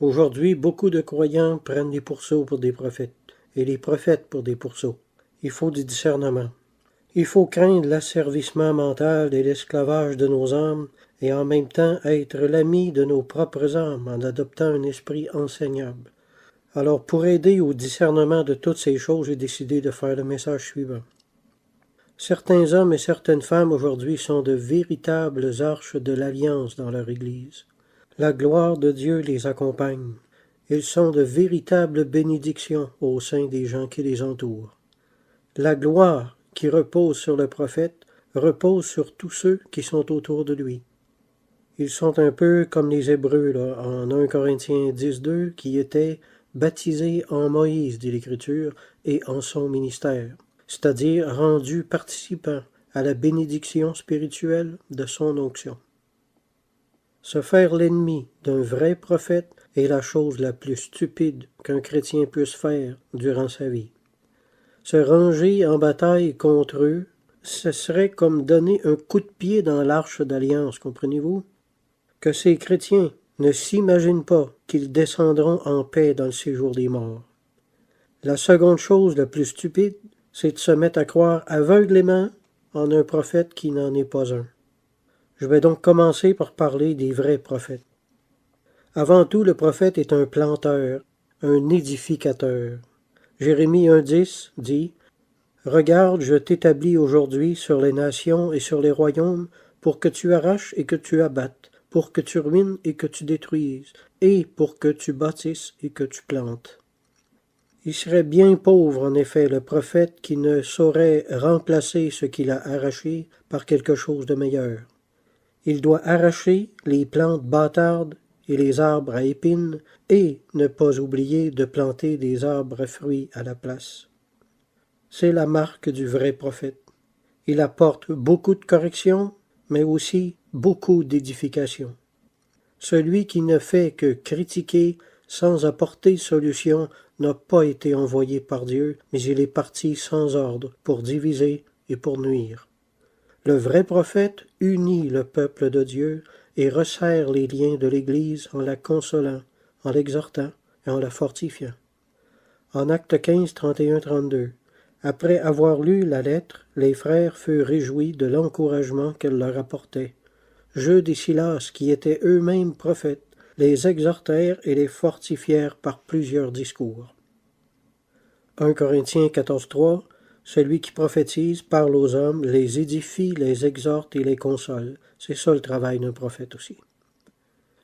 Aujourd'hui, beaucoup de croyants prennent les pourceaux pour des prophètes, et les prophètes pour des pourceaux. Il faut du discernement. Il faut craindre l'asservissement mental et l'esclavage de nos âmes, et en même temps être l'ami de nos propres âmes en adoptant un esprit enseignable. Alors, pour aider au discernement de toutes ces choses, j'ai décidé de faire le message suivant. Certains hommes et certaines femmes aujourd'hui sont de véritables arches de l'alliance dans leur Église. La gloire de Dieu les accompagne. Ils sont de véritables bénédictions au sein des gens qui les entourent. La gloire qui repose sur le prophète repose sur tous ceux qui sont autour de lui. Ils sont un peu comme les Hébreux là, en 1 Corinthiens 10:2 qui étaient baptisés en Moïse, dit l'Écriture, et en son ministère, c'est-à-dire rendus participants à la bénédiction spirituelle de son onction. Se faire l'ennemi d'un vrai prophète est la chose la plus stupide qu'un chrétien puisse faire durant sa vie. Se ranger en bataille contre eux, ce serait comme donner un coup de pied dans l'arche d'alliance, comprenez-vous? Que ces chrétiens ne s'imaginent pas qu'ils descendront en paix dans le séjour des morts. La seconde chose la plus stupide, c'est de se mettre à croire aveuglément en un prophète qui n'en est pas un. Je vais donc commencer par parler des vrais prophètes. Avant tout, le prophète est un planteur, un édificateur. Jérémie 1:10 dit « Regarde, je t'établis aujourd'hui sur les nations et sur les royaumes pour que tu arraches et que tu abattes, pour que tu ruines et que tu détruises, et pour que tu bâtisses et que tu plantes. » Il serait bien pauvre, en effet, le prophète qui ne saurait remplacer ce qu'il a arraché par quelque chose de meilleur. Il doit arracher les plantes bâtardes et les arbres à épines, et ne pas oublier de planter des arbres à fruits à la place. C'est la marque du vrai prophète. Il apporte beaucoup de correction, mais aussi beaucoup d'édification. Celui qui ne fait que critiquer sans apporter solution n'a pas été envoyé par Dieu, mais il est parti sans ordre pour diviser et pour nuire. Le vrai prophète unit le peuple de Dieu et resserre les liens de l'Église en la consolant, en l'exhortant et en la fortifiant. En Actes 15, 31-32, après avoir lu la lettre, les frères furent réjouis de l'encouragement qu'elle leur apportait. Jude et Silas, qui étaient eux-mêmes prophètes, les exhortèrent et les fortifièrent par plusieurs discours. 1 Corinthiens 14:3, celui qui prophétise parle aux hommes, les édifie, les exhorte et les console. C'est ça le travail d'un prophète aussi.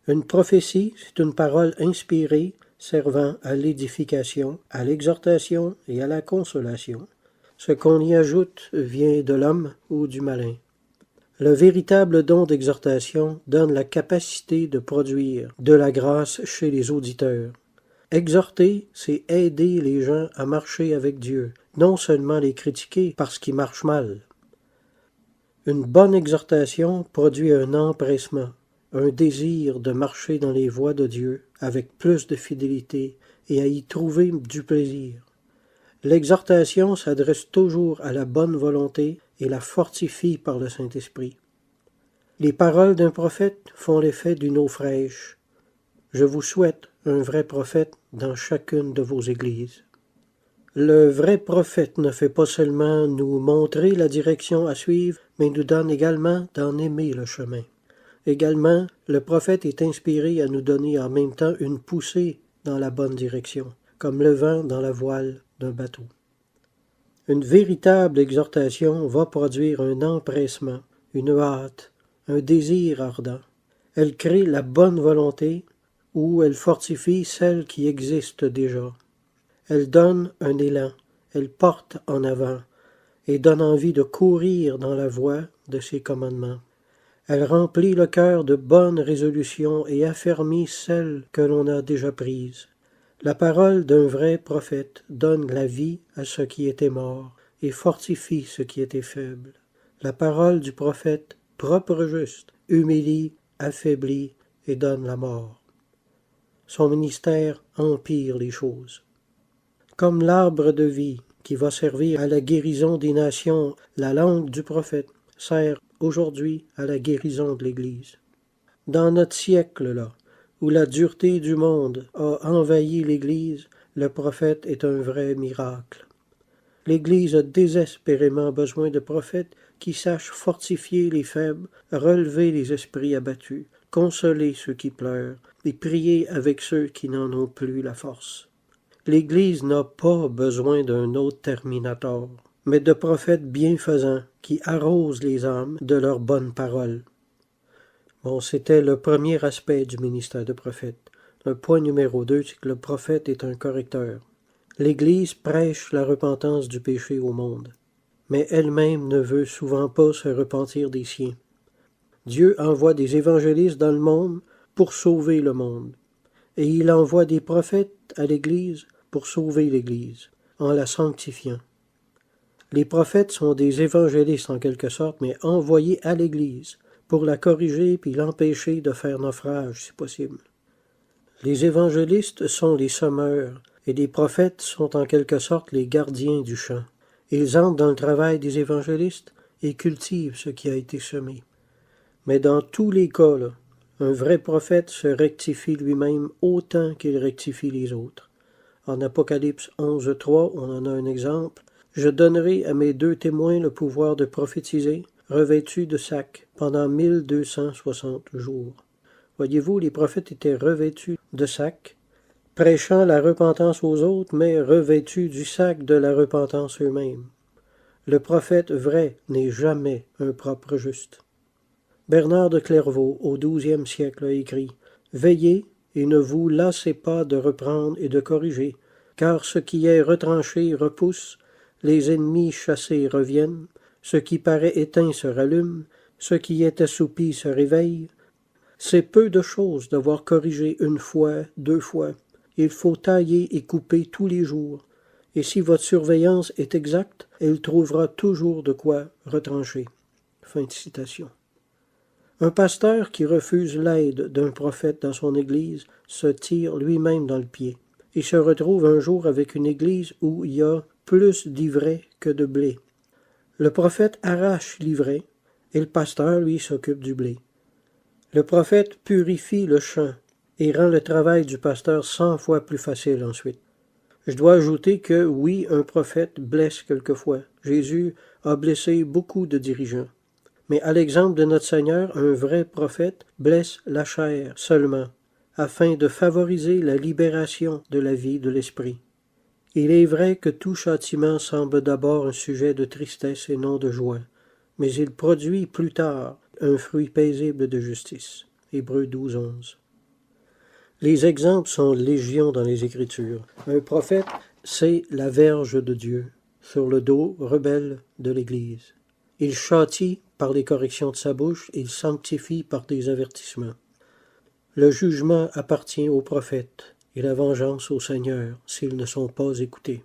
Une prophétie, c'est une parole inspirée servant à l'édification, à l'exhortation et à la consolation. Ce qu'on y ajoute vient de l'homme ou du malin. Le véritable don d'exhortation donne la capacité de produire de la grâce chez les auditeurs. Exhorter, c'est aider les gens à marcher avec Dieu, non seulement les critiquer parce qu'ils marchent mal. Une bonne exhortation produit un empressement, un désir de marcher dans les voies de Dieu avec plus de fidélité et à y trouver du plaisir. L'exhortation s'adresse toujours à la bonne volonté et la fortifie par le Saint-Esprit. Les paroles d'un prophète font l'effet d'une eau fraîche. Je vous souhaite un vrai prophète dans chacune de vos églises. Le vrai prophète ne fait pas seulement nous montrer la direction à suivre, mais nous donne également d'en aimer le chemin. Également, le prophète est inspiré à nous donner en même temps une poussée dans la bonne direction, comme le vent dans la voile d'un bateau. Une véritable exhortation va produire un empressement, une hâte, un désir ardent. Elle crée la bonne volonté ou elle fortifie celle qui existe déjà. Elle donne un élan, elle porte en avant et donne envie de courir dans la voie de ses commandements. Elle remplit le cœur de bonnes résolutions et affermit celles que l'on a déjà prises. La parole d'un vrai prophète donne la vie à ce qui était mort et fortifie ce qui était faible. La parole du prophète, propre juste, humilie, affaiblit et donne la mort. Son ministère empire les choses. Comme l'arbre de vie qui va servir à la guérison des nations, la langue du prophète sert aujourd'hui à la guérison de l'Église. Dans notre siècle-là, où la dureté du monde a envahi l'Église, le prophète est un vrai miracle. L'Église a désespérément besoin de prophètes qui sachent fortifier les faibles, relever les esprits abattus, consoler ceux qui pleurent et prier avec ceux qui n'en ont plus la force. L'Église n'a pas besoin d'un autre Terminator, mais de prophètes bienfaisants qui arrosent les âmes de leurs bonnes paroles. Bon, c'était le premier aspect du ministère de prophète. Le point numéro 2, c'est que le prophète est un correcteur. L'Église prêche la repentance du péché au monde, mais elle-même ne veut souvent pas se repentir des siens. Dieu envoie des évangélistes dans le monde pour sauver le monde, et il envoie des prophètes à l'Église pour sauver l'Église, en la sanctifiant. Les prophètes sont des évangélistes en quelque sorte, mais envoyés à l'Église pour la corriger puis l'empêcher de faire naufrage si possible. Les évangélistes sont les semeurs, et les prophètes sont en quelque sorte les gardiens du champ. Ils entrent dans le travail des évangélistes et cultivent ce qui a été semé. Mais dans tous les cas, un vrai prophète se rectifie lui-même autant qu'il rectifie les autres. En Apocalypse 11.3, on en a un exemple. « Je donnerai à mes 2 témoins le pouvoir de prophétiser, revêtus de sacs, pendant 1260 jours. » Voyez-vous, les prophètes étaient revêtus de sacs, prêchant la repentance aux autres, mais revêtus du sac de la repentance eux-mêmes. Le prophète vrai n'est jamais un propre juste. Bernard de Clairvaux, au XIIe siècle, a écrit « Veillez et ne vous lassez pas de reprendre et de corriger, car ce qui est retranché repousse, les ennemis chassés reviennent, ce qui paraît éteint se rallume, ce qui est assoupi se réveille. C'est peu de chose d'avoir corrigé 1 fois, 2 fois. Il faut tailler et couper tous les jours, et si votre surveillance est exacte, elle trouvera toujours de quoi retrancher. » Fin de citation. Un pasteur qui refuse l'aide d'un prophète dans son église se tire lui-même dans le pied et se retrouve un jour avec une église où il y a plus d'ivraie que de blé. Le prophète arrache l'ivraie et le pasteur, lui, s'occupe du blé. Le prophète purifie le champ et rend le travail du pasteur 100 fois plus facile ensuite. Je dois ajouter que, oui, un prophète blesse quelquefois. Jésus a blessé beaucoup de dirigeants. Mais à l'exemple de notre Seigneur, un vrai prophète blesse la chair seulement, afin de favoriser la libération de la vie de l'esprit. Il est vrai que tout châtiment semble d'abord un sujet de tristesse et non de joie, mais il produit plus tard un fruit paisible de justice. Hébreux 12:11. Les exemples sont légion dans les Écritures. Un prophète, c'est la verge de Dieu, sur le dos rebelle de l'Église. Il châtie par les corrections de sa bouche, il sanctifie par des avertissements. Le jugement appartient aux prophètes et la vengeance au Seigneur s'ils ne sont pas écoutés.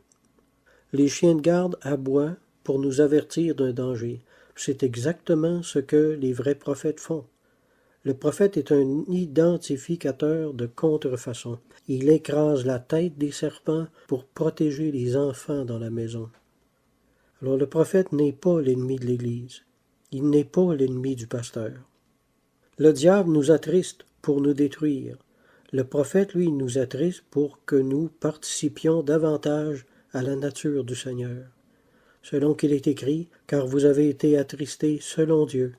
Les chiens de garde aboient pour nous avertir d'un danger. C'est exactement ce que les vrais prophètes font. Le prophète est un identificateur de contrefaçon. Il écrase la tête des serpents pour protéger les enfants dans la maison. Alors le prophète n'est pas l'ennemi de l'Église. Il n'est pas l'ennemi du pasteur. Le diable nous attriste pour nous détruire. Le prophète, lui, nous attriste pour que nous participions davantage à la nature du Seigneur. Selon qu'il est écrit, « Car vous avez été attristés selon Dieu,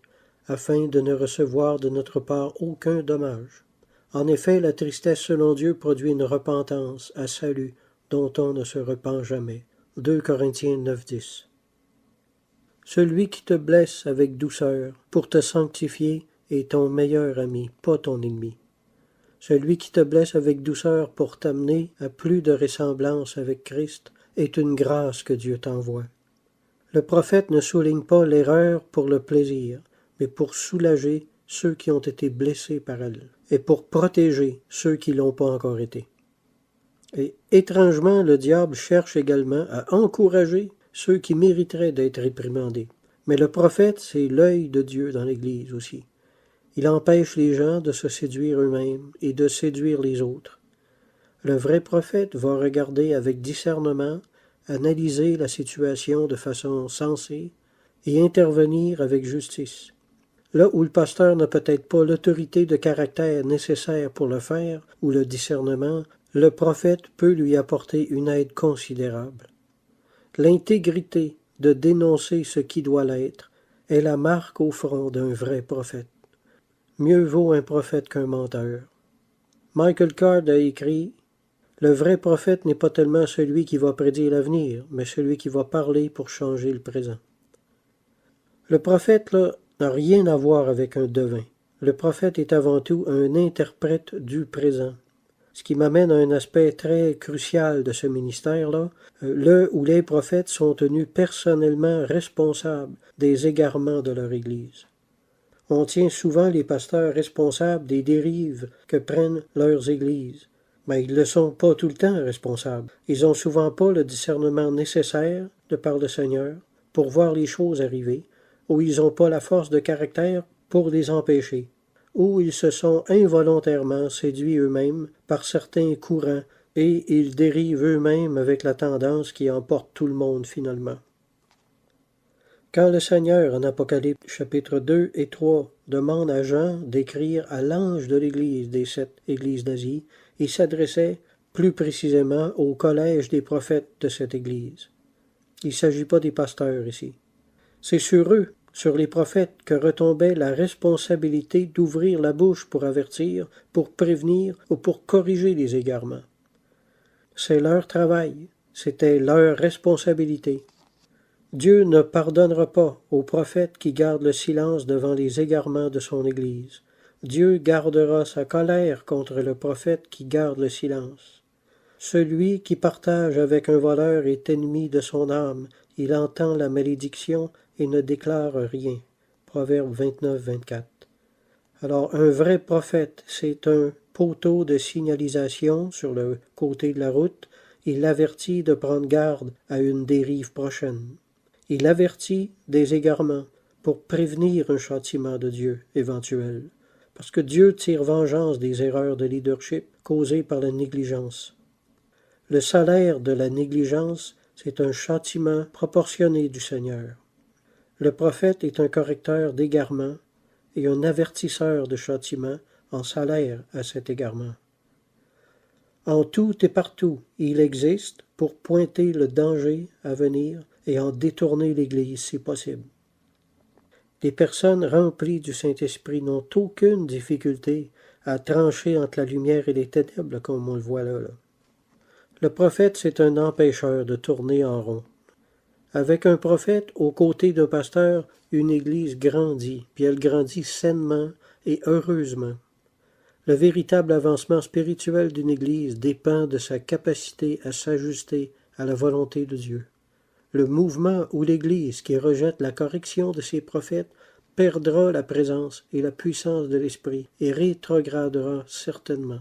afin de ne recevoir de notre part aucun dommage. » En effet, la tristesse selon Dieu produit une repentance à salut dont on ne se repent jamais. 2 Corinthiens 9:10. Celui qui te blesse avec douceur pour te sanctifier est ton meilleur ami, pas ton ennemi. Celui qui te blesse avec douceur pour t'amener à plus de ressemblance avec Christ est une grâce que Dieu t'envoie. Le prophète ne souligne pas l'erreur pour le plaisir, mais pour soulager ceux qui ont été blessés par elle, et pour protéger ceux qui l'ont pas encore été. Et étrangement, le diable cherche également à encourager ceux qui mériteraient d'être réprimandés. Mais le prophète, c'est l'œil de Dieu dans l'Église aussi. Il empêche les gens de se séduire eux-mêmes et de séduire les autres. Le vrai prophète va regarder avec discernement, analyser la situation de façon sensée et intervenir avec justice. Là où le pasteur n'a peut-être pas l'autorité de caractère nécessaire pour le faire, ou le discernement, le prophète peut lui apporter une aide considérable. L'intégrité de dénoncer ce qui doit l'être est la marque au front d'un vrai prophète. Mieux vaut un prophète qu'un menteur. Michael Card a écrit « Le vrai prophète n'est pas tellement celui qui va prédire l'avenir, mais celui qui va parler pour changer le présent. » Le prophète, là, n'a rien à voir avec un devin. Le prophète est avant tout un interprète du présent. Ce qui m'amène à un aspect très crucial de ce ministère-là, le où les prophètes sont tenus personnellement responsables des égarements de leur Église. On tient souvent les pasteurs responsables des dérives que prennent leurs églises. Mais ils ne le sont pas tout le temps responsables. Ils n'ont souvent pas le discernement nécessaire, de par le Seigneur, pour voir les choses arriver, ou ils n'ont pas la force de caractère pour les empêcher, ou ils se sont involontairement séduits eux-mêmes par certains courants, et ils dérivent eux-mêmes avec la tendance qui emporte tout le monde finalement. Quand le Seigneur, en Apocalypse chapitre 2 et 3, demande à Jean d'écrire à l'ange de l'Église des 7 églises d'Asie, il s'adressait plus précisément au collège des prophètes de cette Église. Il ne s'agit pas des pasteurs ici. C'est sur eux, sur les prophètes, que retombait la responsabilité d'ouvrir la bouche pour avertir, pour prévenir ou pour corriger les égarements. C'est leur travail, c'était leur responsabilité. Dieu ne pardonnera pas aux prophètes qui gardent le silence devant les égarements de son Église. Dieu gardera sa colère contre le prophète qui garde le silence. Celui qui partage avec un voleur est ennemi de son âme. Il entend la malédiction et ne déclare rien. Proverbe 29-24. Alors, un vrai prophète, c'est un poteau de signalisation sur le côté de la route. Il avertit de prendre garde à une dérive prochaine. Il avertit des égarements pour prévenir un châtiment de Dieu éventuel, parce que Dieu tire vengeance des erreurs de leadership causées par la négligence. Le salaire de la négligence, c'est un châtiment proportionné du Seigneur. Le prophète est un correcteur d'égarement et un avertisseur de châtiment en salaire à cet égarement. En tout et partout, il existe pour pointer le danger à venir et en détourner l'Église si possible. Les personnes remplies du Saint-Esprit n'ont aucune difficulté à trancher entre la lumière et les ténèbres, comme on le voit là. Le prophète, c'est un empêcheur de tourner en rond. Avec un prophète, aux côtés d'un pasteur, une Église grandit, puis elle grandit sainement et heureusement. Le véritable avancement spirituel d'une Église dépend de sa capacité à s'ajuster à la volonté de Dieu. Le mouvement ou l'Église qui rejette la correction de ses prophètes perdra la présence et la puissance de l'Esprit et rétrogradera certainement.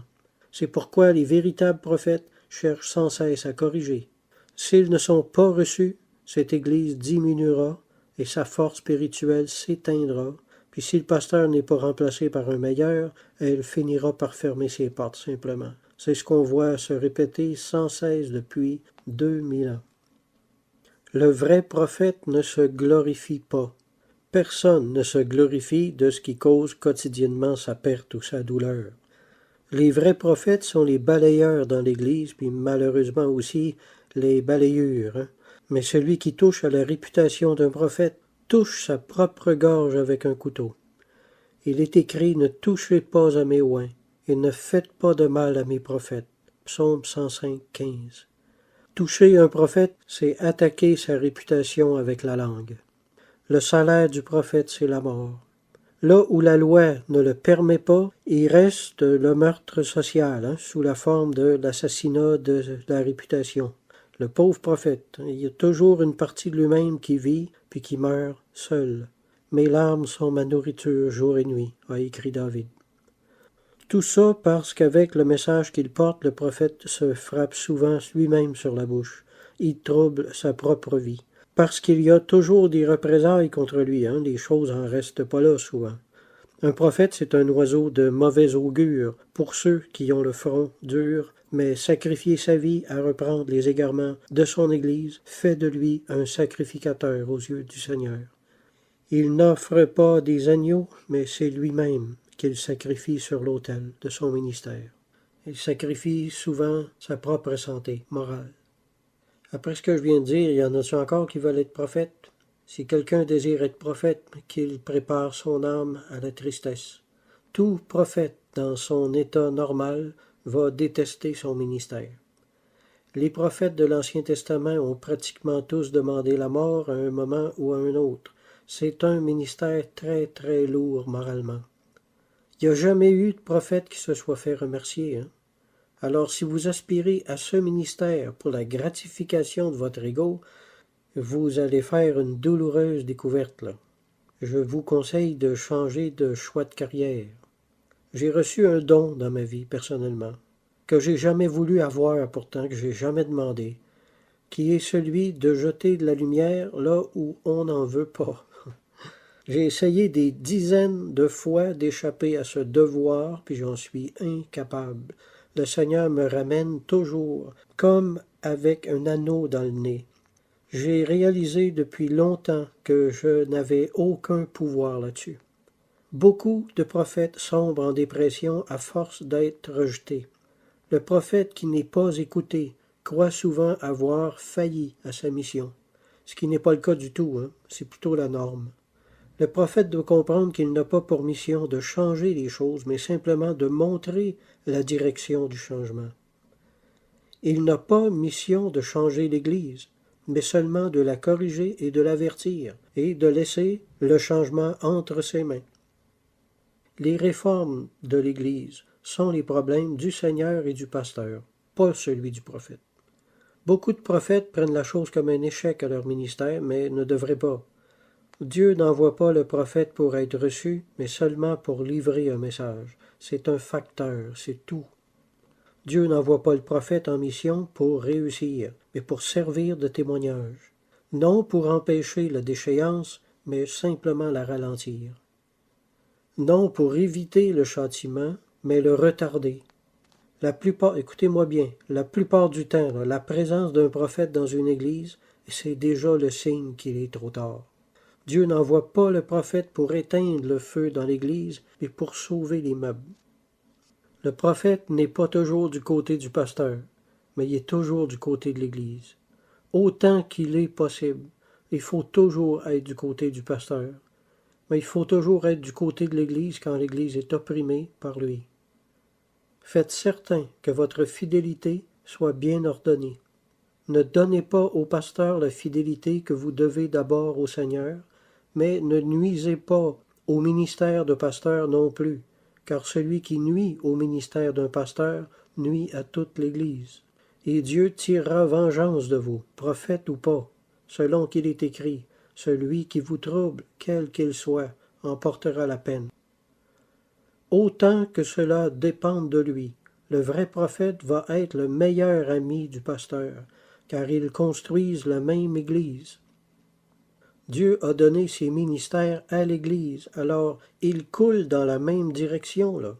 C'est pourquoi les véritables prophètes cherchent sans cesse à corriger. S'ils ne sont pas reçus, cette Église diminuera et sa force spirituelle s'éteindra, puis si le pasteur n'est pas remplacé par un meilleur, elle finira par fermer ses portes simplement. C'est ce qu'on voit se répéter sans cesse depuis 2000 ans. Le vrai prophète ne se glorifie pas. Personne ne se glorifie de ce qui cause quotidiennement sa perte ou sa douleur. Les vrais prophètes sont les balayeurs dans l'Église, puis malheureusement aussi les balayures. Mais celui qui touche à la réputation d'un prophète touche sa propre gorge avec un couteau. Il est écrit « Ne touchez pas à mes oins, et ne faites pas de mal à mes prophètes » Psaume 105, 15. Toucher un prophète, c'est attaquer sa réputation avec la langue. Le salaire du prophète, c'est la mort. Là où la loi ne le permet pas, il reste le meurtre social, sous la forme de l'assassinat de la réputation. Le pauvre prophète, il y a toujours une partie de lui-même qui vit puis qui meurt seul. « Mes larmes sont ma nourriture jour et nuit », a écrit David. Tout ça parce qu'avec le message qu'il porte, le prophète se frappe souvent lui-même sur la bouche. Il trouble sa propre vie. Parce qu'il y a toujours des représailles contre lui, les choses en restent pas là souvent. Un prophète, c'est un oiseau de mauvais augure pour ceux qui ont le front dur, mais sacrifier sa vie à reprendre les égarements de son Église fait de lui un sacrificateur aux yeux du Seigneur. Il n'offre pas des agneaux, mais c'est lui-même qu'il sacrifie sur l'autel de son ministère. Il sacrifie souvent sa propre santé morale. Après ce que je viens de dire, il y en a-t-il encore qui veulent être prophètes? Si quelqu'un désire être prophète, qu'il prépare son âme à la tristesse. Tout prophète, dans son état normal, va détester son ministère. Les prophètes de l'Ancien Testament ont pratiquement tous demandé la mort à un moment ou à un autre. C'est un ministère très très lourd moralement. Il n'y a jamais eu de prophète qui se soit fait remercier. Alors si vous aspirez à ce ministère pour la gratification de votre ego, vous allez faire une douloureuse découverte là. Je vous conseille de changer de choix de carrière. J'ai reçu un don dans ma vie personnellement, que j'ai jamais voulu avoir pourtant, que j'ai jamais demandé, qui est celui de jeter de la lumière là où on n'en veut pas. J'ai essayé des dizaines de fois d'échapper à ce devoir, puis j'en suis incapable. Le Seigneur me ramène toujours, comme avec un anneau dans le nez. J'ai réalisé depuis longtemps que je n'avais aucun pouvoir là-dessus. Beaucoup de prophètes sombrent en dépression à force d'être rejetés. Le prophète qui n'est pas écouté croit souvent avoir failli à sa mission, ce qui n'est pas le cas du tout, c'est plutôt la norme. Le prophète doit comprendre qu'il n'a pas pour mission de changer les choses, mais simplement de montrer la direction du changement. Il n'a pas mission de changer l'Église, mais seulement de la corriger et de l'avertir, et de laisser le changement entre ses mains. Les réformes de l'Église sont les problèmes du Seigneur et du pasteur, pas celui du prophète. Beaucoup de prophètes prennent la chose comme un échec à leur ministère, mais ne devraient pas. Dieu n'envoie pas le prophète pour être reçu, mais seulement pour livrer un message. C'est un facteur, c'est tout. Dieu n'envoie pas le prophète en mission pour réussir, mais pour servir de témoignage. Non pour empêcher la déchéance, mais simplement la ralentir. Non pour éviter le châtiment, mais le retarder. Écoutez-moi bien, la plupart du temps, la présence d'un prophète dans une église, c'est déjà le signe qu'il est trop tard. Dieu n'envoie pas le prophète pour éteindre le feu dans l'Église, mais pour sauver les meubles. Le prophète n'est pas toujours du côté du pasteur, mais il est toujours du côté de l'Église. Autant qu'il est possible, il faut toujours être du côté du pasteur, mais il faut toujours être du côté de l'Église quand l'Église est opprimée par lui. Faites certain que votre fidélité soit bien ordonnée. Ne donnez pas au pasteur la fidélité que vous devez d'abord au Seigneur, mais ne nuisez pas au ministère de pasteur non plus, car celui qui nuit au ministère d'un pasteur nuit à toute l'Église. Et Dieu tirera vengeance de vous, prophète ou pas, selon qu'il est écrit, celui qui vous trouble, quel qu'il soit, en portera la peine. Autant que cela dépende de lui, le vrai prophète va être le meilleur ami du pasteur, car ils construisent la même Église. Dieu a donné ses ministères à l'Église, alors ils coulent dans la même direction, là.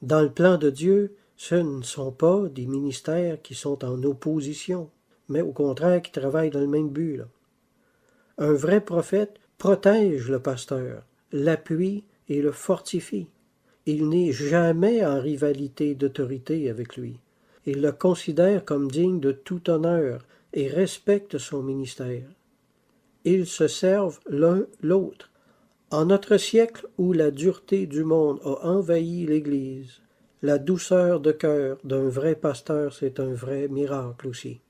Dans le plan de Dieu, ce ne sont pas des ministères qui sont en opposition, mais au contraire qui travaillent dans le même but, là. Un vrai prophète protège le pasteur, l'appuie et le fortifie. Il n'est jamais en rivalité d'autorité avec lui. Il le considère comme digne de tout honneur et respecte son ministère. Ils se servent l'un l'autre. En notre siècle où la dureté du monde a envahi l'Église, la douceur de cœur d'un vrai pasteur, c'est un vrai miracle aussi.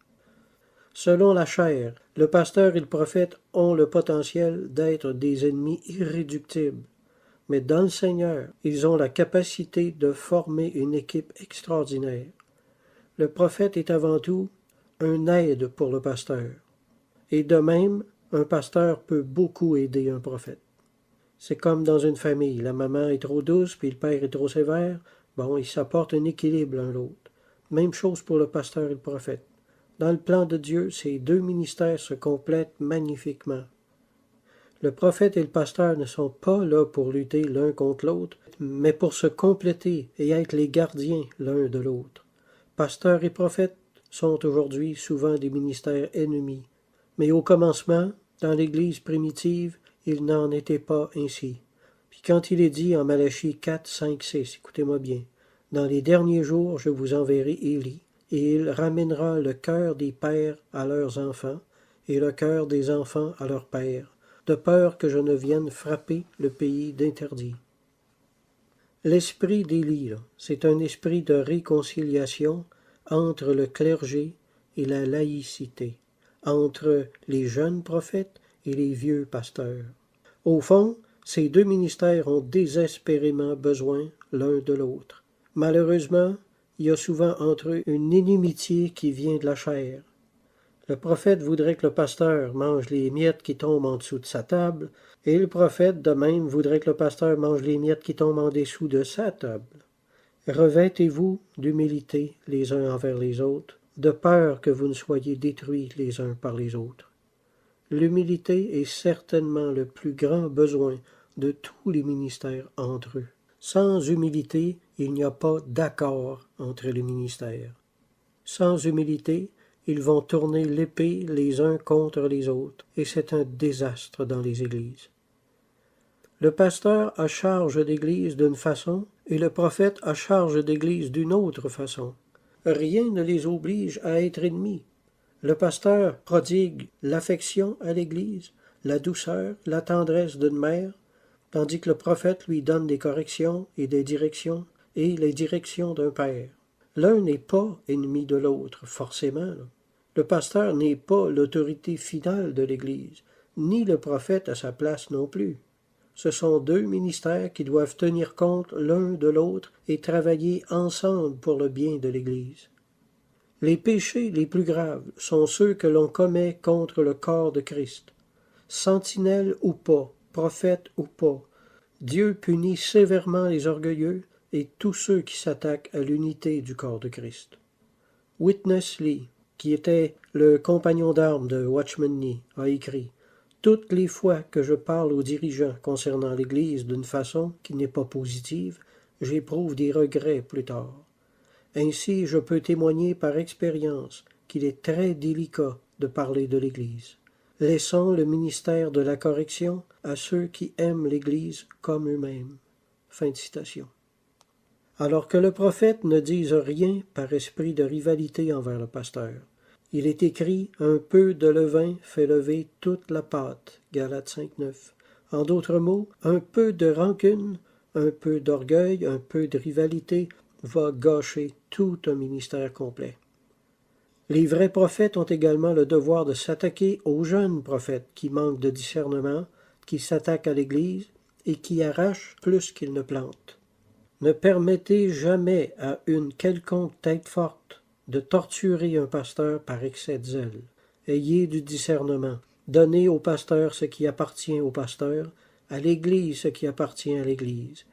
Selon la chair, le pasteur et le prophète ont le potentiel d'être des ennemis irréductibles. Mais dans le Seigneur, ils ont la capacité de former une équipe extraordinaire. Le prophète est avant tout un aide pour le pasteur. Et de même, un pasteur peut beaucoup aider un prophète. C'est comme dans une famille, la maman est trop douce puis le père est trop sévère, bon, ils s'apportent un équilibre l'un l'autre. Même chose pour le pasteur et le prophète. Dans le plan de Dieu, ces deux ministères se complètent magnifiquement. Le prophète et le pasteur ne sont pas là pour lutter l'un contre l'autre, mais pour se compléter et être les gardiens l'un de l'autre. Pasteur et prophète sont aujourd'hui souvent des ministères ennemis. Mais au commencement, dans l'Église primitive, il n'en était pas ainsi. Puis quand il est dit en Malachie 4, 5, 6, écoutez-moi bien, « Dans les derniers jours, je vous enverrai Élie, et il ramènera le cœur des pères à leurs enfants, et le cœur des enfants à leurs pères, de peur que je ne vienne frapper le pays d'interdit. » L'esprit d'Élie, c'est un esprit de réconciliation entre le clergé et la laïcité, entre les jeunes prophètes et les vieux pasteurs. Au fond, ces deux ministères ont désespérément besoin l'un de l'autre. Malheureusement, il y a souvent entre eux une inimitié qui vient de la chair. Le prophète voudrait que le pasteur mange les miettes qui tombent en dessous de sa table, et le prophète de même voudrait que le pasteur mange les miettes qui tombent en dessous de sa table. Revêtez-vous d'humilité les uns envers les autres, de peur que vous ne soyez détruits les uns par les autres. L'humilité est certainement le plus grand besoin de tous les ministères entre eux. Sans humilité, il n'y a pas d'accord entre les ministères. Sans humilité, ils vont tourner l'épée les uns contre les autres, et c'est un désastre dans les églises. Le pasteur a charge d'église d'une façon, et le prophète a charge d'église d'une autre façon. Rien ne les oblige à être ennemis. Le pasteur prodigue l'affection à l'église, la douceur, la tendresse d'une mère, tandis que le prophète lui donne des corrections et des directions, et les directions d'un père. L'un n'est pas ennemi de l'autre, forcément. Le pasteur n'est pas l'autorité finale de l'Église, ni le prophète à sa place non plus. Ce sont deux ministères qui doivent tenir compte l'un de l'autre et travailler ensemble pour le bien de l'Église. Les péchés les plus graves sont ceux que l'on commet contre le corps de Christ. Sentinelle ou pas, prophète ou pas, Dieu punit sévèrement les orgueilleux et tous ceux qui s'attaquent à l'unité du corps de Christ. Witness Lee, qui était le compagnon d'armes de Watchman Nee, a écrit « Toutes les fois que je parle aux dirigeants concernant l'Église d'une façon qui n'est pas positive, j'éprouve des regrets plus tard. Ainsi, je peux témoigner par expérience qu'il est très délicat de parler de l'Église. Laissons le ministère de la correction à ceux qui aiment l'Église comme eux-mêmes. » Fin de citation. Alors que le prophète ne dise rien par esprit de rivalité envers le pasteur. Il est écrit « Un peu de levain fait lever toute la pâte » Galates 5.9. En d'autres mots, un peu de rancune, un peu d'orgueil, un peu de rivalité va gâcher tout un ministère complet. Les vrais prophètes ont également le devoir de s'attaquer aux jeunes prophètes qui manquent de discernement, qui s'attaquent à l'Église et qui arrachent plus qu'ils ne plantent. Ne permettez jamais à une quelconque tête forte de torturer un pasteur par excès de zèle. Ayez du discernement. Donnez au pasteur ce qui appartient au pasteur, à l'Église ce qui appartient à l'Église.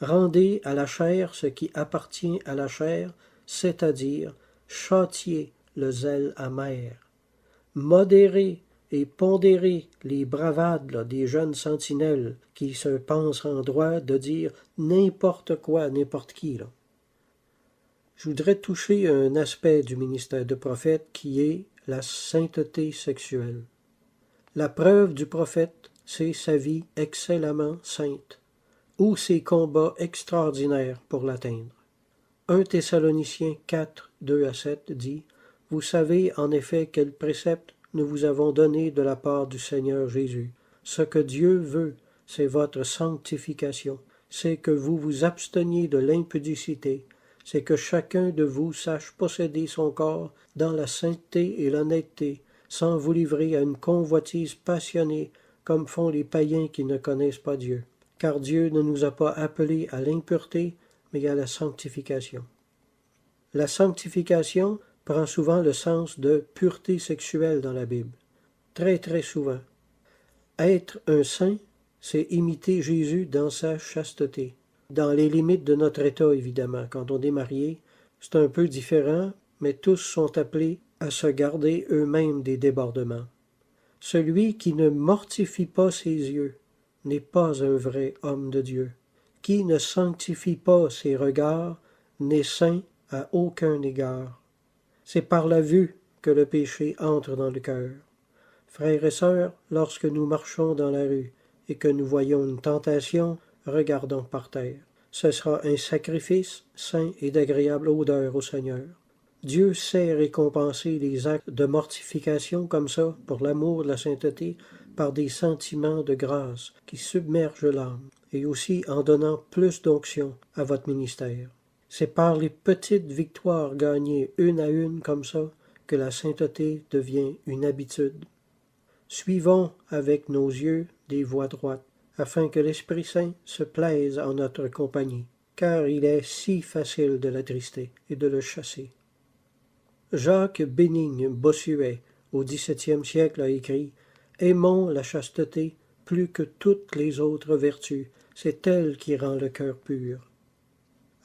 Rendez à la chair ce qui appartient à la chair, c'est-à-dire châtiez le zèle amer. Modérez et pondérez les bravades des jeunes sentinelles qui se pensent en droit de dire n'importe quoi à n'importe qui. Je voudrais toucher un aspect du ministère de prophète qui est la sainteté sexuelle. La preuve du prophète, c'est sa vie excellemment sainte, ou ses combats extraordinaires pour l'atteindre. 1 Thessaloniciens 4, 2-7 dit « Vous savez en effet quel précepte nous vous avons donné de la part du Seigneur Jésus. Ce que Dieu veut, c'est votre sanctification, c'est que vous vous absteniez de l'impudicité, c'est que chacun de vous sache posséder son corps dans la sainteté et l'honnêteté, sans vous livrer à une convoitise passionnée, comme font les païens qui ne connaissent pas Dieu. Car Dieu ne nous a pas appelés à l'impureté, mais à la sanctification. » La sanctification prend souvent le sens de pureté sexuelle dans la Bible. Très très souvent. Être un saint, c'est imiter Jésus dans sa chasteté. Dans les limites de notre état, évidemment. Quand on est marié, c'est un peu différent, mais tous sont appelés à se garder eux-mêmes des débordements. Celui qui ne mortifie pas ses yeux n'est pas un vrai homme de Dieu. Qui ne sanctifie pas ses regards n'est saint à aucun égard. C'est par la vue que le péché entre dans le cœur. Frères et sœurs, lorsque nous marchons dans la rue et que nous voyons une tentation, regardons par terre. Ce sera un sacrifice saint et d'agréable odeur au Seigneur. Dieu sait récompenser les actes de mortification comme ça, pour l'amour de la sainteté, par des sentiments de grâce qui submergent l'âme, et aussi en donnant plus d'onction à votre ministère. C'est par les petites victoires gagnées une à une comme ça que la sainteté devient une habitude. Suivons avec nos yeux des voies droites, afin que l'Esprit Saint se plaise en notre compagnie, car il est si facile de l'attrister et de le chasser. Jacques Bénigne Bossuet, au XVIIe siècle, a écrit « Aimons la chasteté plus que toutes les autres vertus, c'est elle qui rend le cœur pur. »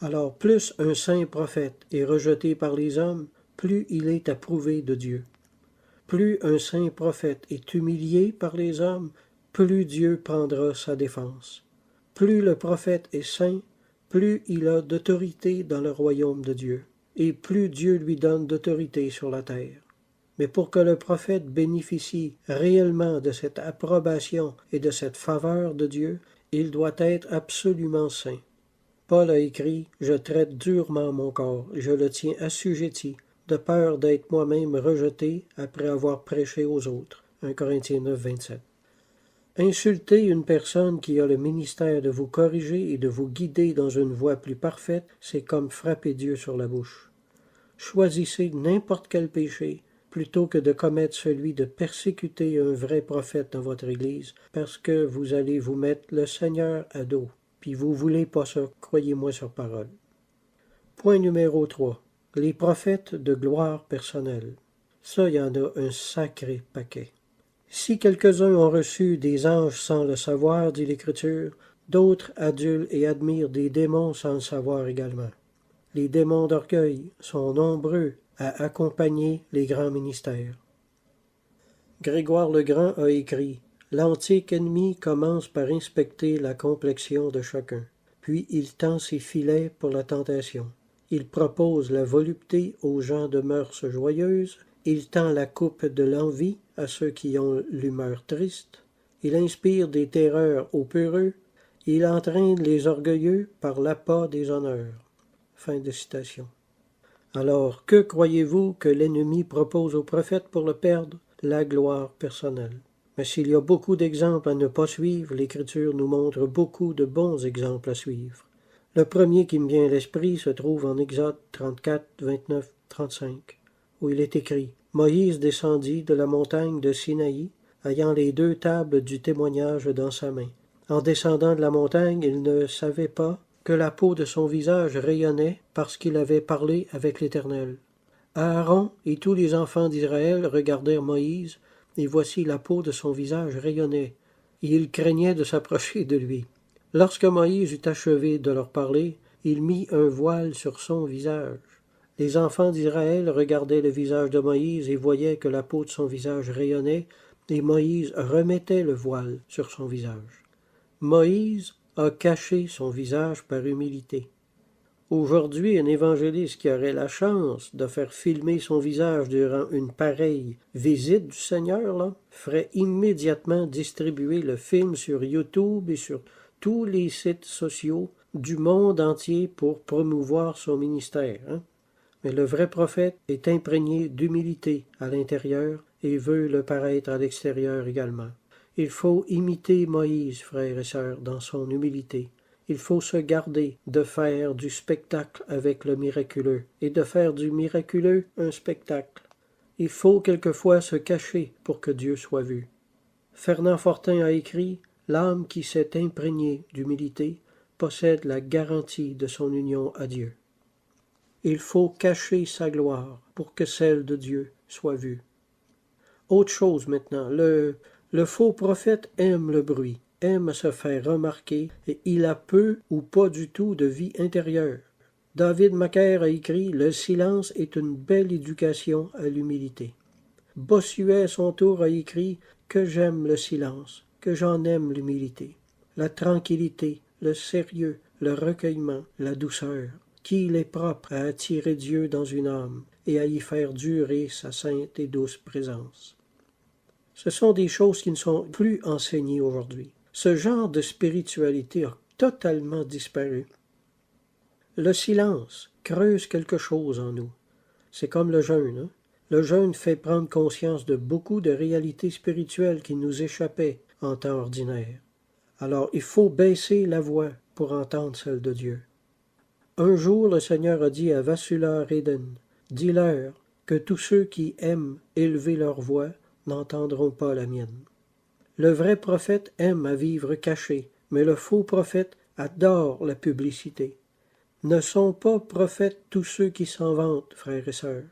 Alors plus un saint prophète est rejeté par les hommes, plus il est approuvé de Dieu. Plus un saint prophète est humilié par les hommes, plus Dieu prendra sa défense. Plus le prophète est saint, plus il a d'autorité dans le royaume de Dieu, et plus Dieu lui donne d'autorité sur la terre. Mais pour que le prophète bénéficie réellement de cette approbation et de cette faveur de Dieu, il doit être absolument saint. Paul a écrit « Je traite durement mon corps, je le tiens assujetti, de peur d'être moi-même rejeté après avoir prêché aux autres. » 1 Corinthiens 9, 27. Insulter une personne qui a le ministère de vous corriger et de vous guider dans une voie plus parfaite, c'est comme frapper Dieu sur la bouche. Choisissez n'importe quel péché plutôt que de commettre celui de persécuter un vrai prophète dans votre Église, parce que vous allez vous mettre le Seigneur à dos. Puis vous voulez pas ça, croyez-moi sur parole. Point numéro 3. Les prophètes de gloire personnelle. Ça, il y en a un sacré paquet. Si quelques-uns ont reçu des anges sans le savoir, dit l'Écriture, d'autres adulent et admirent des démons sans le savoir également. Les démons d'orgueil sont nombreux à accompagner les grands ministères. Grégoire le Grand a écrit « L'antique ennemi commence par inspecter la complexion de chacun, puis il tend ses filets pour la tentation. Il propose la volupté aux gens de mœurs joyeuses, il tend la coupe de l'envie à ceux qui ont l'humeur triste, il inspire des terreurs aux peureux, il entraîne les orgueilleux par l'appât des honneurs. » Fin de citation. Alors, que croyez-vous que l'ennemi propose au prophète pour le perdre? La gloire personnelle. Mais s'il y a beaucoup d'exemples à ne pas suivre, l'Écriture nous montre beaucoup de bons exemples à suivre. Le premier qui me vient à l'esprit se trouve en Exode 34, 29, 35, où il est écrit « Moïse descendit de la montagne de Sinaï, ayant les 2 tables du témoignage dans sa main. En descendant de la montagne, il ne savait pas que la peau de son visage rayonnait parce qu'il avait parlé avec l'Éternel. Aaron et tous les enfants d'Israël regardèrent Moïse, et voici la peau de son visage rayonnait, et ils craignaient de s'approcher de lui. Lorsque Moïse eut achevé de leur parler, il mit un voile sur son visage. Les enfants d'Israël regardaient le visage de Moïse et voyaient que la peau de son visage rayonnait, et Moïse remettait le voile sur son visage. Moïse a caché son visage par humilité. Aujourd'hui, un évangéliste qui aurait la chance de faire filmer son visage durant une pareille visite du Seigneur, là, ferait immédiatement distribuer le film sur YouTube et sur tous les sites sociaux du monde entier pour promouvoir son ministère. Mais le vrai prophète est imprégné d'humilité à l'intérieur et veut le paraître à l'extérieur également. Il faut imiter Moïse, frères et sœurs, dans son humilité. Il faut se garder de faire du spectacle avec le miraculeux et de faire du miraculeux un spectacle. Il faut quelquefois se cacher pour que Dieu soit vu. Fernand Fortin a écrit « L'âme qui s'est imprégnée d'humilité possède la garantie de son union à Dieu. » Il faut cacher sa gloire pour que celle de Dieu soit vue. Autre chose maintenant, le faux prophète aime le bruit, aime se faire remarquer et il a peu ou pas du tout de vie intérieure. David Macaire a écrit « Le silence est une belle éducation à l'humilité ». Bossuet à son tour a écrit « Que j'aime le silence, que j'en aime l'humilité, la tranquillité, le sérieux, le recueillement, la douceur, qu'il est propre à attirer Dieu dans une âme et à y faire durer sa sainte et douce présence. » Ce sont des choses qui ne sont plus enseignées aujourd'hui. Ce genre de spiritualité a totalement disparu. Le silence creuse quelque chose en nous. C'est comme le jeûne, hein? Le jeûne fait prendre conscience de beaucoup de réalités spirituelles qui nous échappaient en temps ordinaire. Alors il faut baisser la voix pour entendre celle de Dieu. Un jour, le Seigneur a dit à Vasula Eden, « Dis-leur que tous ceux qui aiment élever leur voix n'entendront pas la mienne. » Le vrai prophète aime à vivre caché, mais le faux prophète adore la publicité. Ne sont pas prophètes tous ceux qui s'en vantent, frères et sœurs,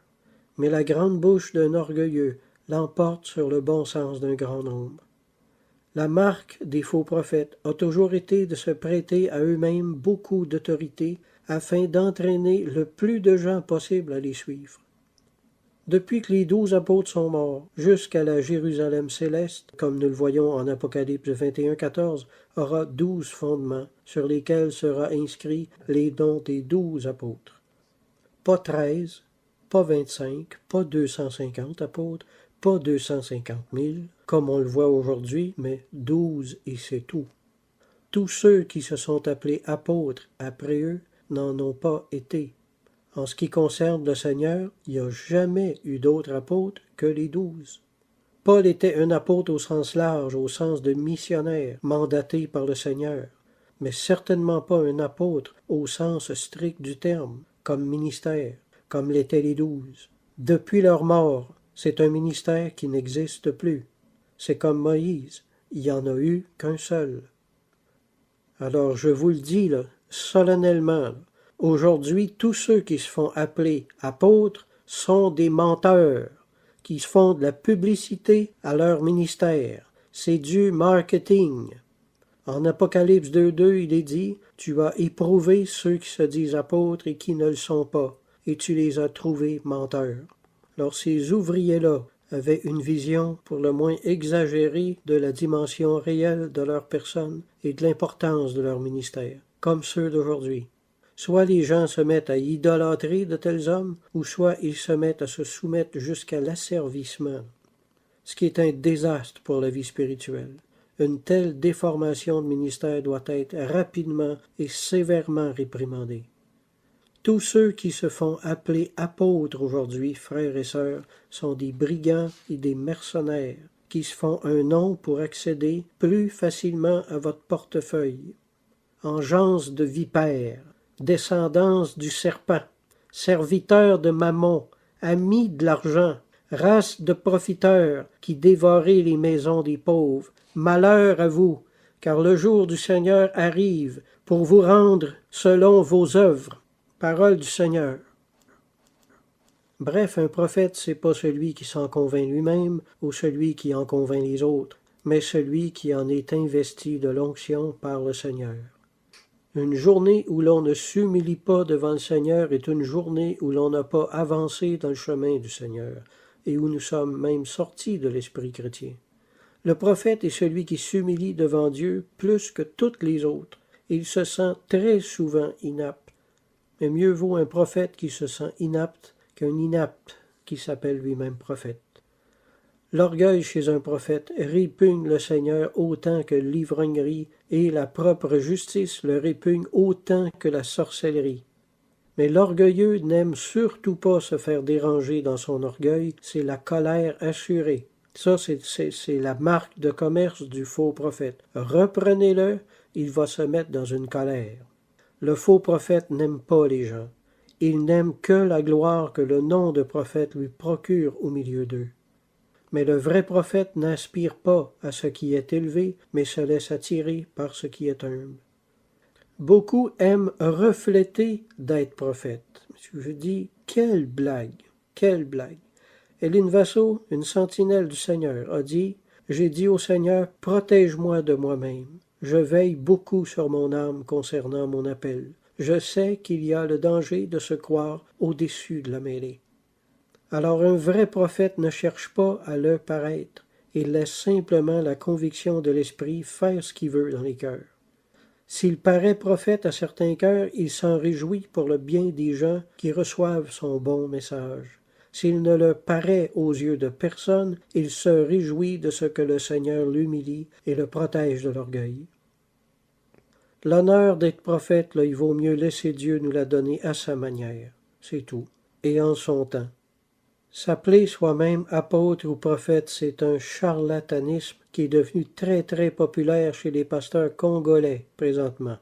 mais la grande bouche d'un orgueilleux l'emporte sur le bon sens d'un grand nombre. La marque des faux prophètes a toujours été de se prêter à eux-mêmes beaucoup d'autorité afin d'entraîner le plus de gens possible à les suivre. Depuis que les 12 apôtres sont morts, jusqu'à la Jérusalem céleste, comme nous le voyons en Apocalypse 21:14, aura 12 fondements sur lesquels sera inscrit les noms des 12 apôtres. Pas 13, pas 25, pas 250 apôtres, pas 250 000, comme on le voit aujourd'hui, mais 12 et c'est tout. Tous ceux qui se sont appelés apôtres après eux n'en ont pas été. En ce qui concerne le Seigneur, il n'y a jamais eu d'autres apôtres que les 12. Paul était un apôtre au sens large, au sens de missionnaire, mandaté par le Seigneur, mais certainement pas un apôtre au sens strict du terme, comme ministère, comme l'étaient les 12. Depuis leur mort, c'est un ministère qui n'existe plus. C'est comme Moïse, il n'y en a eu qu'un seul. Alors je vous le dis là, solennellement, là, aujourd'hui, tous ceux qui se font appeler apôtres sont des menteurs, qui se font de la publicité à leur ministère. C'est du marketing. En Apocalypse 2:2, il est dit, « Tu as éprouvé ceux qui se disent apôtres et qui ne le sont pas, et tu les as trouvés menteurs. » Alors ces ouvriers-là avaient une vision pour le moins exagérée de la dimension réelle de leur personne et de l'importance de leur ministère, comme ceux d'aujourd'hui. Soit les gens se mettent à idolâtrer de tels hommes, ou soit ils se mettent à se soumettre jusqu'à l'asservissement, ce qui est un désastre pour la vie spirituelle. Une telle déformation de ministère doit être rapidement et sévèrement réprimandée. Tous ceux qui se font appeler apôtres aujourd'hui, frères et sœurs, sont des brigands et des mercenaires, qui se font un nom pour accéder plus facilement à votre portefeuille. Engeance de vipères, descendance du serpent, serviteurs de Mammon, amis de l'argent, race de profiteurs qui dévorez les maisons des pauvres, malheur à vous, car le jour du Seigneur arrive pour vous rendre selon vos œuvres. Parole du Seigneur. Bref, un prophète, c'est pas celui qui s'en convainc lui-même ou celui qui en convainc les autres, mais celui qui en est investi de l'onction par le Seigneur. Une journée où l'on ne s'humilie pas devant le Seigneur est une journée où l'on n'a pas avancé dans le chemin du Seigneur et où nous sommes même sortis de l'esprit chrétien. Le prophète est celui qui s'humilie devant Dieu plus que toutes les autres. Il se sent très souvent inapte. Mais mieux vaut un prophète qui se sent inapte qu'un inapte qui s'appelle lui-même prophète. L'orgueil chez un prophète répugne le Seigneur autant que l'ivrognerie, et la propre justice le répugne autant que la sorcellerie. Mais l'orgueilleux n'aime surtout pas se faire déranger dans son orgueil, c'est la colère assurée. Ça, c'est la marque de commerce du faux prophète. Reprenez-le, il va se mettre dans une colère. Le faux prophète n'aime pas les gens. Il n'aime que la gloire que le nom de prophète lui procure au milieu d'eux. Mais le vrai prophète n'aspire pas à ce qui est élevé, mais se laisse attirer par ce qui est humble. Beaucoup aiment refléter d'être prophète. Je dis, quelle blague, quelle blague. Hélène Vassaux, une sentinelle du Seigneur, a dit, « J'ai dit au Seigneur, protège-moi de moi-même. Je veille beaucoup sur mon âme concernant mon appel. Je sais qu'il y a le danger de se croire au-dessus de la mêlée. » Alors un vrai prophète ne cherche pas à le paraître, il laisse simplement la conviction de l'esprit faire ce qu'il veut dans les cœurs. S'il paraît prophète à certains cœurs, il s'en réjouit pour le bien des gens qui reçoivent son bon message. S'il ne le paraît aux yeux de personne, il se réjouit de ce que le Seigneur l'humilie et le protège de l'orgueil. L'honneur d'être prophète, là, il vaut mieux laisser Dieu nous la donner à sa manière. C'est tout. Et en son temps. S'appeler soi-même apôtre ou prophète, c'est un charlatanisme qui est devenu très très populaire chez les pasteurs congolais présentement.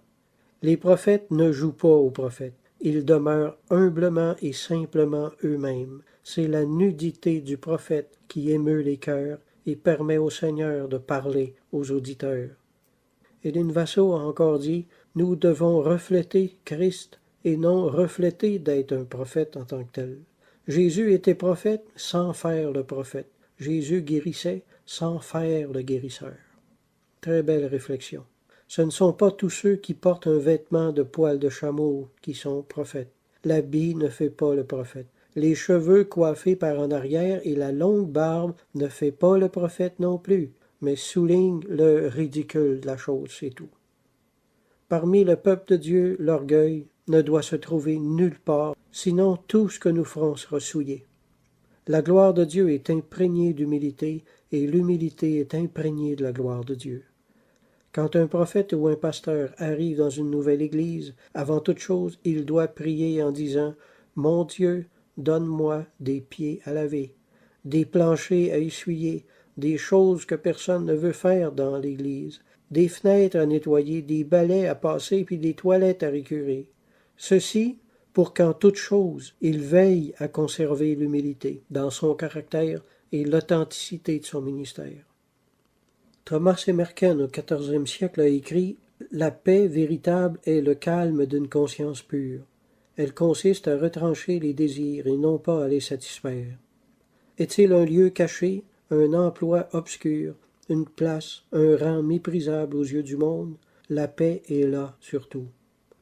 Les prophètes ne jouent pas aux prophètes. Ils demeurent humblement et simplement eux-mêmes. C'est la nudité du prophète qui émeut les cœurs et permet au Seigneur de parler aux auditeurs. Éline Vassaux a encore dit « Nous devons refléter Christ et non refléter d'être un prophète en tant que tel. » Jésus était prophète sans faire le prophète. Jésus guérissait sans faire le guérisseur. Très belle réflexion. Ce ne sont pas tous ceux qui portent un vêtement de poil de chameau qui sont prophètes. L'habit ne fait pas le prophète. Les cheveux coiffés par en arrière et la longue barbe ne fait pas le prophète non plus, mais souligne le ridicule de la chose, c'est tout. Parmi le peuple de Dieu, l'orgueil ne doit se trouver nulle part, sinon tout ce que nous ferons sera souillé. La gloire de Dieu est imprégnée d'humilité, et l'humilité est imprégnée de la gloire de Dieu. Quand un prophète ou un pasteur arrive dans une nouvelle église, avant toute chose, il doit prier en disant « Mon Dieu, donne-moi des pieds à laver, des planchers à essuyer, des choses que personne ne veut faire dans l'église, des fenêtres à nettoyer, des balais à passer, puis des toilettes à récurer. Ceci pour qu'en toute chose, il veille à conserver l'humilité dans son caractère et l'authenticité de son ministère. » Thomas Emerken, au XIVe siècle, a écrit « La paix véritable est le calme d'une conscience pure. Elle consiste à retrancher les désirs et non pas à les satisfaire. Est-il un lieu caché, un emploi obscur, une place, un rang méprisable aux yeux du monde? La paix est là surtout.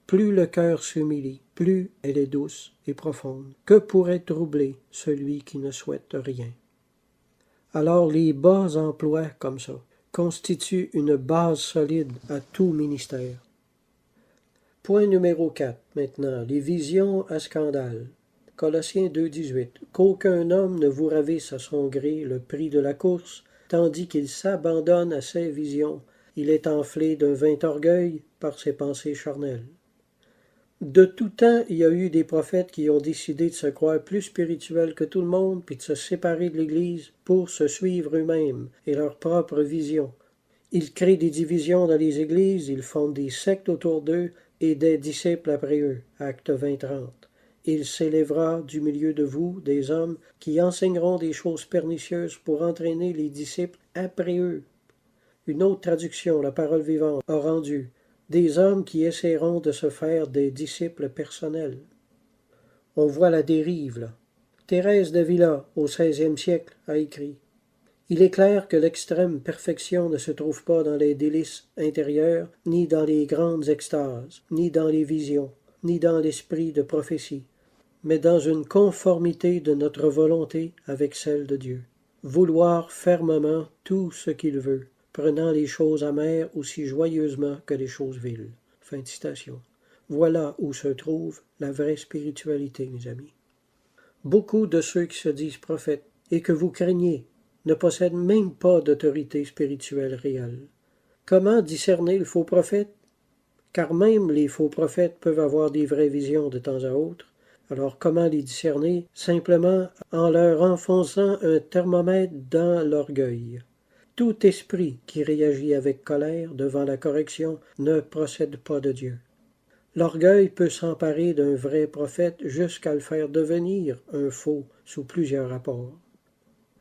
Plus le cœur s'humilie, plus elle est douce et profonde. Que pourrait troubler celui qui ne souhaite rien? » Alors les bas emplois comme ça constituent une base solide à tout ministère. Point numéro 4, maintenant, les visions à scandale. Colossiens 2,18. Qu'aucun homme ne vous ravisse à son gré le prix de la course, tandis qu'il s'abandonne à ses visions. Il est enflé d'un vain orgueil par ses pensées charnelles. De tout temps, il y a eu des prophètes qui ont décidé de se croire plus spirituels que tout le monde, puis de se séparer de l'Église pour se suivre eux-mêmes et leur propre vision. Ils créent des divisions dans les églises, ils fondent des sectes autour d'eux et des disciples après eux. Acte 20-30. Il s'élèvera du milieu de vous des hommes qui enseigneront des choses pernicieuses pour entraîner les disciples après eux. Une autre traduction, la parole vivante, a rendu des hommes qui essaieront de se faire des disciples personnels. On voit la dérive, là. Thérèse d'Avila, au XVIe siècle, a écrit « Il est clair que l'extrême perfection ne se trouve pas dans les délices intérieures, ni dans les grandes extases, ni dans les visions, ni dans l'esprit de prophétie, mais dans une conformité de notre volonté avec celle de Dieu. Vouloir fermement tout ce qu'il veut, prenant les choses amères aussi joyeusement que les choses viles. » Fin de citation. Voilà où se trouve la vraie spiritualité, mes amis. Beaucoup de ceux qui se disent prophètes et que vous craignez ne possèdent même pas d'autorité spirituelle réelle. Comment discerner le faux prophète? Car même les faux prophètes peuvent avoir des vraies visions de temps à autre. Alors comment les discerner? Simplement en leur enfonçant un thermomètre dans l'orgueil. Tout esprit qui réagit avec colère devant la correction ne procède pas de Dieu. L'orgueil peut s'emparer d'un vrai prophète jusqu'à le faire devenir un faux sous plusieurs rapports.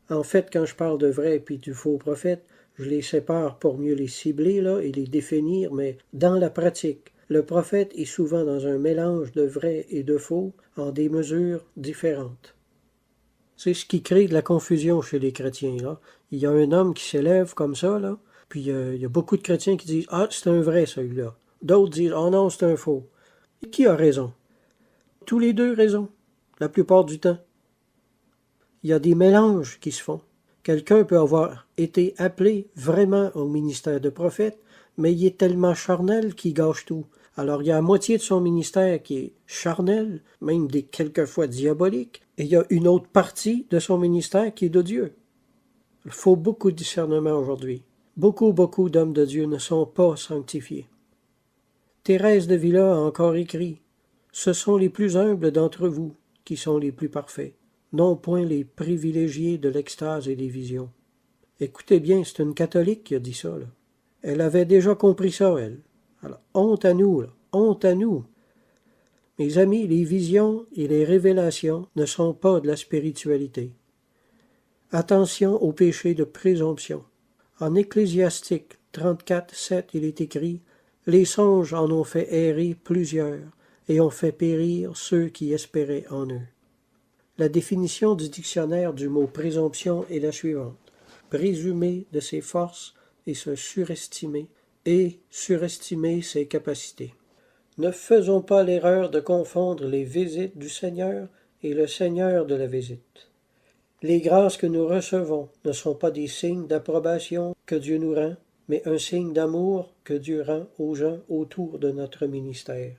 En fait, quand je parle de vrai puis du faux prophète, je les sépare pour mieux les cibler là, et les définir, mais dans la pratique, le prophète est souvent dans un mélange de vrai et de faux en des mesures différentes. C'est ce qui crée de la confusion chez les chrétiens, là. Il y a un homme qui s'élève comme ça, là, puis il y a beaucoup de chrétiens qui disent « Ah, c'est un vrai, celui-là. » D'autres disent « Oh non, c'est un faux. » Et qui a raison? Tous les deux raison, la plupart du temps. Il y a des mélanges qui se font. Quelqu'un peut avoir été appelé vraiment au ministère de prophète, mais il est tellement charnel qu'il gâche tout. Alors il y a la moitié de son ministère qui est charnel, même des quelquefois diabolique, et il y a une autre partie de son ministère qui est de Dieu. Il faut beaucoup de discernement aujourd'hui. Beaucoup d'hommes de Dieu ne sont pas sanctifiés. Thérèse de Villa a encore écrit « Ce sont les plus humbles d'entre vous qui sont les plus parfaits, non point les privilégiés de l'extase et des visions. » Écoutez bien, c'est une catholique qui a dit ça, là. Elle avait déjà compris ça, elle. Alors, honte à nous, là. Honte à nous. Mes amis, les visions et les révélations ne sont pas de la spiritualité. Attention au péché de présomption. En Ecclésiastique 34, 7, il est écrit « Les songes en ont fait errer plusieurs, et ont fait périr ceux qui espéraient en eux. » La définition du dictionnaire du mot présomption est la suivante. Présumer de ses forces et se surestimer, et surestimer ses capacités. Ne faisons pas l'erreur de confondre les visites du Seigneur et le Seigneur de la visite. Les grâces que nous recevons ne sont pas des signes d'approbation que Dieu nous rend, mais un signe d'amour que Dieu rend aux gens autour de notre ministère.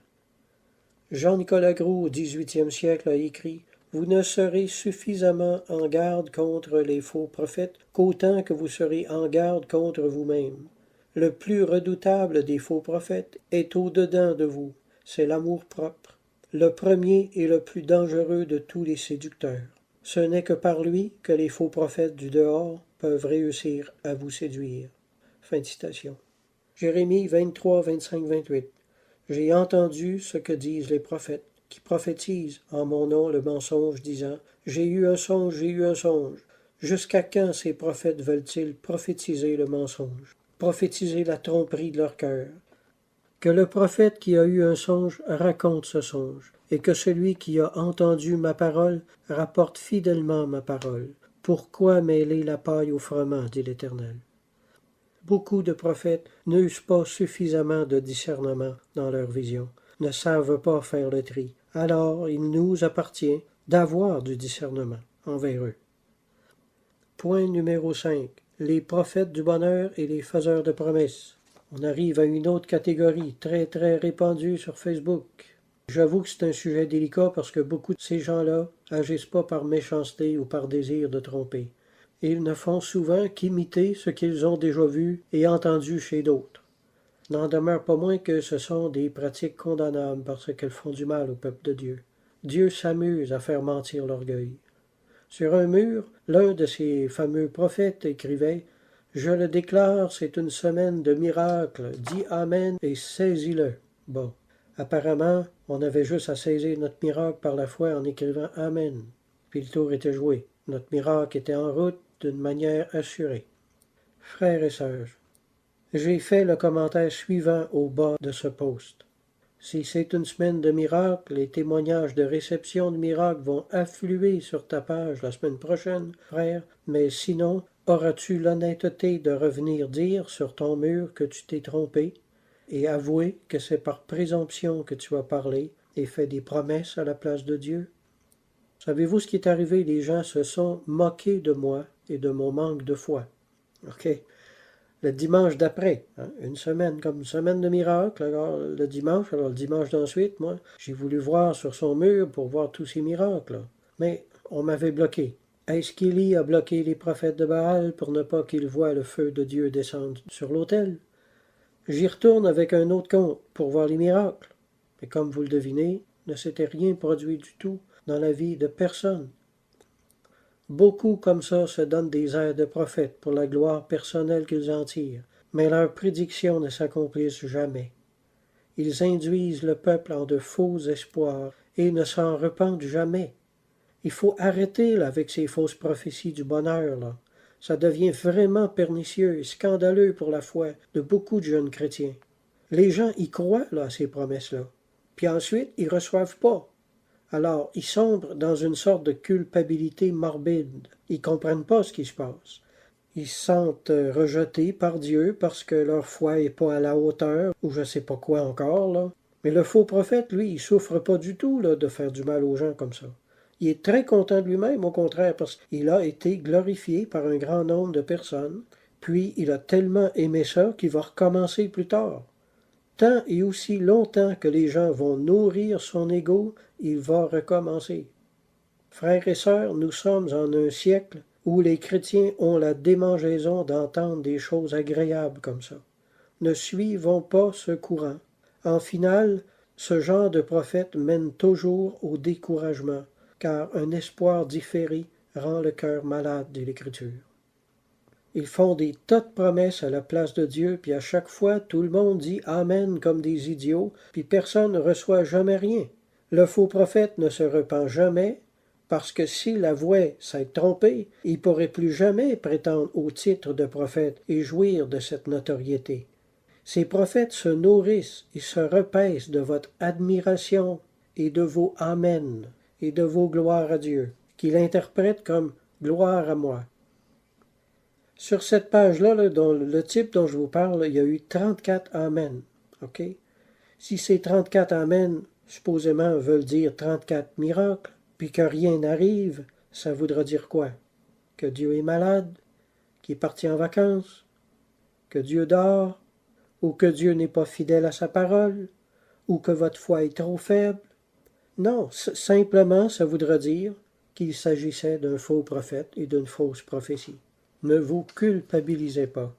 Jean-Nicolas Gros, au XVIIIe siècle, a écrit « Vous ne serez suffisamment en garde contre les faux prophètes qu'autant que vous serez en garde contre vous-même. Le plus redoutable des faux prophètes est au-dedans de vous, c'est l'amour-propre, le premier et le plus dangereux de tous les séducteurs. Ce n'est que par lui que les faux prophètes du dehors peuvent réussir à vous séduire. » Fin de citation. Jérémie 23, 25, 28. J'ai entendu ce que disent les prophètes, qui prophétisent en mon nom le mensonge, disant « J'ai eu un songe, j'ai eu un songe. » Jusqu'à quand ces prophètes veulent-ils prophétiser le mensonge, prophétiser la tromperie de leur cœur? Que le prophète qui a eu un songe raconte ce songe, et que celui qui a entendu ma parole rapporte fidèlement ma parole. Pourquoi mêler la paille au froment, dit l'Éternel? Beaucoup de prophètes n'usent pas suffisamment de discernement dans leur vision, ne savent pas faire le tri. Alors il nous appartient d'avoir du discernement envers eux. Point numéro 5. Les prophètes du bonheur et les faiseurs de promesses. On arrive à une autre catégorie très répandue sur Facebook. J'avoue que c'est un sujet délicat parce que beaucoup de ces gens-là agissent pas par méchanceté ou par désir de tromper. Ils ne font souvent qu'imiter ce qu'ils ont déjà vu et entendu chez d'autres. N'en demeure pas moins que ce sont des pratiques condamnables parce qu'elles font du mal au peuple de Dieu. Dieu s'amuse à faire mentir l'orgueil. Sur un mur, l'un de ces fameux prophètes écrivait « Je le déclare, c'est une semaine de miracles, dis Amen et saisis-le. » Bon, apparemment, on avait juste à saisir notre miracle par la foi en écrivant Amen. Puis le tour était joué. Notre miracle était en route d'une manière assurée. Frères et sœurs, j'ai fait le commentaire suivant au bas de ce post. Si c'est une semaine de miracles, les témoignages de réception de miracles vont affluer sur ta page la semaine prochaine, frère, mais sinon, auras-tu l'honnêteté de revenir dire sur ton mur que tu t'es trompé et avouer que c'est par présomption que tu as parlé et fait des promesses à la place de Dieu? Savez-vous ce qui est arrivé? Les gens se sont moqués de moi et de mon manque de foi. OK? Le dimanche d'après, une semaine, comme une semaine de miracle, alors le dimanche d'ensuite, moi, j'ai voulu voir sur son mur pour voir tous ces miracles. Là. Mais on m'avait bloqué. Est-ce qu'Élie a bloqué les prophètes de Baal pour ne pas qu'ils voient le feu de Dieu descendre sur l'autel? J'y retourne avec un autre compte pour voir les miracles. Mais comme vous le devinez, ne s'était rien produit du tout dans la vie de personne. Beaucoup comme ça se donnent des airs de prophètes pour la gloire personnelle qu'ils en tirent, mais leurs prédictions ne s'accomplissent jamais. Ils induisent le peuple en de faux espoirs et ne s'en repentent jamais. Il faut arrêter là, avec ces fausses prophéties du bonheur. Là. Ça devient vraiment pernicieux et scandaleux pour la foi de beaucoup de jeunes chrétiens. Les gens y croient là, à ces promesses-là, puis ensuite ils ne reçoivent pas. Alors, ils sombrent dans une sorte de culpabilité morbide. Ils ne comprennent pas ce qui se passe. Ils se sentent rejetés par Dieu parce que leur foi n'est pas à la hauteur, ou je ne sais pas quoi encore, là. Mais le faux prophète, lui, il souffre pas du tout là, de faire du mal aux gens comme ça. Il est très content de lui-même, au contraire, parce qu'il a été glorifié par un grand nombre de personnes, puis il a tellement aimé ça qu'il va recommencer plus tard. Tant et aussi longtemps que les gens vont nourrir son ego, il va recommencer. Frères et sœurs, nous sommes en un siècle où les chrétiens ont la démangeaison d'entendre des choses agréables comme ça. Ne suivons pas ce courant. En finale, ce genre de prophète mène toujours au découragement, car un espoir différé rend le cœur malade, dit l'Écriture. Ils font des tas de promesses à la place de Dieu, puis à chaque fois, tout le monde dit Amen comme des idiots, puis personne ne reçoit jamais rien. Le faux prophète ne se repent jamais, parce que s'il avouait s'être trompé, il ne pourrait plus jamais prétendre au titre de prophète et jouir de cette notoriété. Ces prophètes se nourrissent et se repaissent de votre admiration et de vos Amen et de vos gloires à Dieu, qu'il interprète comme gloire à moi. Sur cette page-là, dans le type dont je vous parle, il y a eu 34 Amen. OK? Si ces 34 Amen, supposément, veulent dire 34 miracles, puis que rien n'arrive, ça voudra dire quoi? Que Dieu est malade, qu'il est parti en vacances, que Dieu dort, ou que Dieu n'est pas fidèle à sa parole, ou que votre foi est trop faible. Non, simplement, ça voudra dire qu'il s'agissait d'un faux prophète et d'une fausse prophétie. Ne vous culpabilisez pas.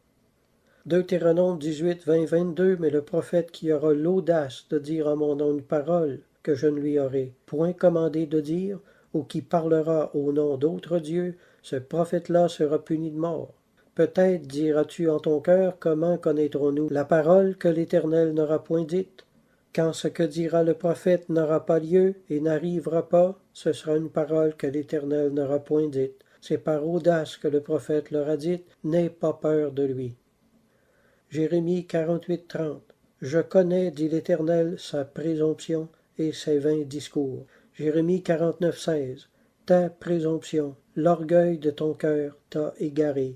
Deutéronome 18, 20, 22, mais le prophète qui aura l'audace de dire en mon nom une parole que je ne lui aurai point commandé de dire, ou qui parlera au nom d'autres dieux, ce prophète-là sera puni de mort. Peut-être diras-tu en ton cœur, comment connaîtrons-nous la parole que l'Éternel n'aura point dite? Quand ce que dira le prophète n'aura pas lieu et n'arrivera pas, ce sera une parole que l'Éternel n'aura point dite. C'est par audace que le prophète leur a dit, n'aie pas peur de lui. Jérémie 48, 30. Je connais, dit l'Éternel, sa présomption et ses vains discours. Jérémie 49, 16. Ta présomption, l'orgueil de ton cœur t'a égaré.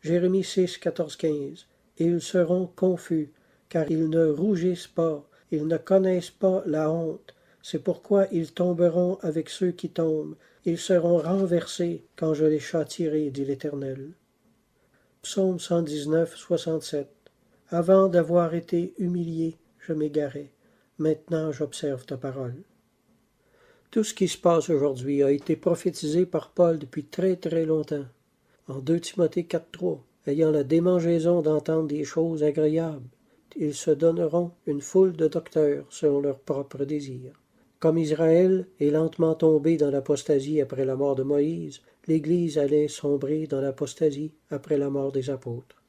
Jérémie 6, 14, 15. Ils seront confus, car ils ne rougissent pas, ils ne connaissent pas la honte. C'est pourquoi ils tomberont avec ceux qui tombent. Ils seront renversés quand je les châtierai, dit l'Éternel. Psaume 119, 67. Avant d'avoir été humilié, je m'égarais. Maintenant j'observe ta parole. Tout ce qui se passe aujourd'hui a été prophétisé par Paul depuis très très longtemps. En 2 Timothée 4, 3, ayant la démangeaison d'entendre des choses agréables, ils se donneront une foule de docteurs selon leurs propres désirs. Comme Israël est lentement tombé dans l'apostasie après la mort de Moïse, l'Église allait sombrer dans l'apostasie après la mort des apôtres.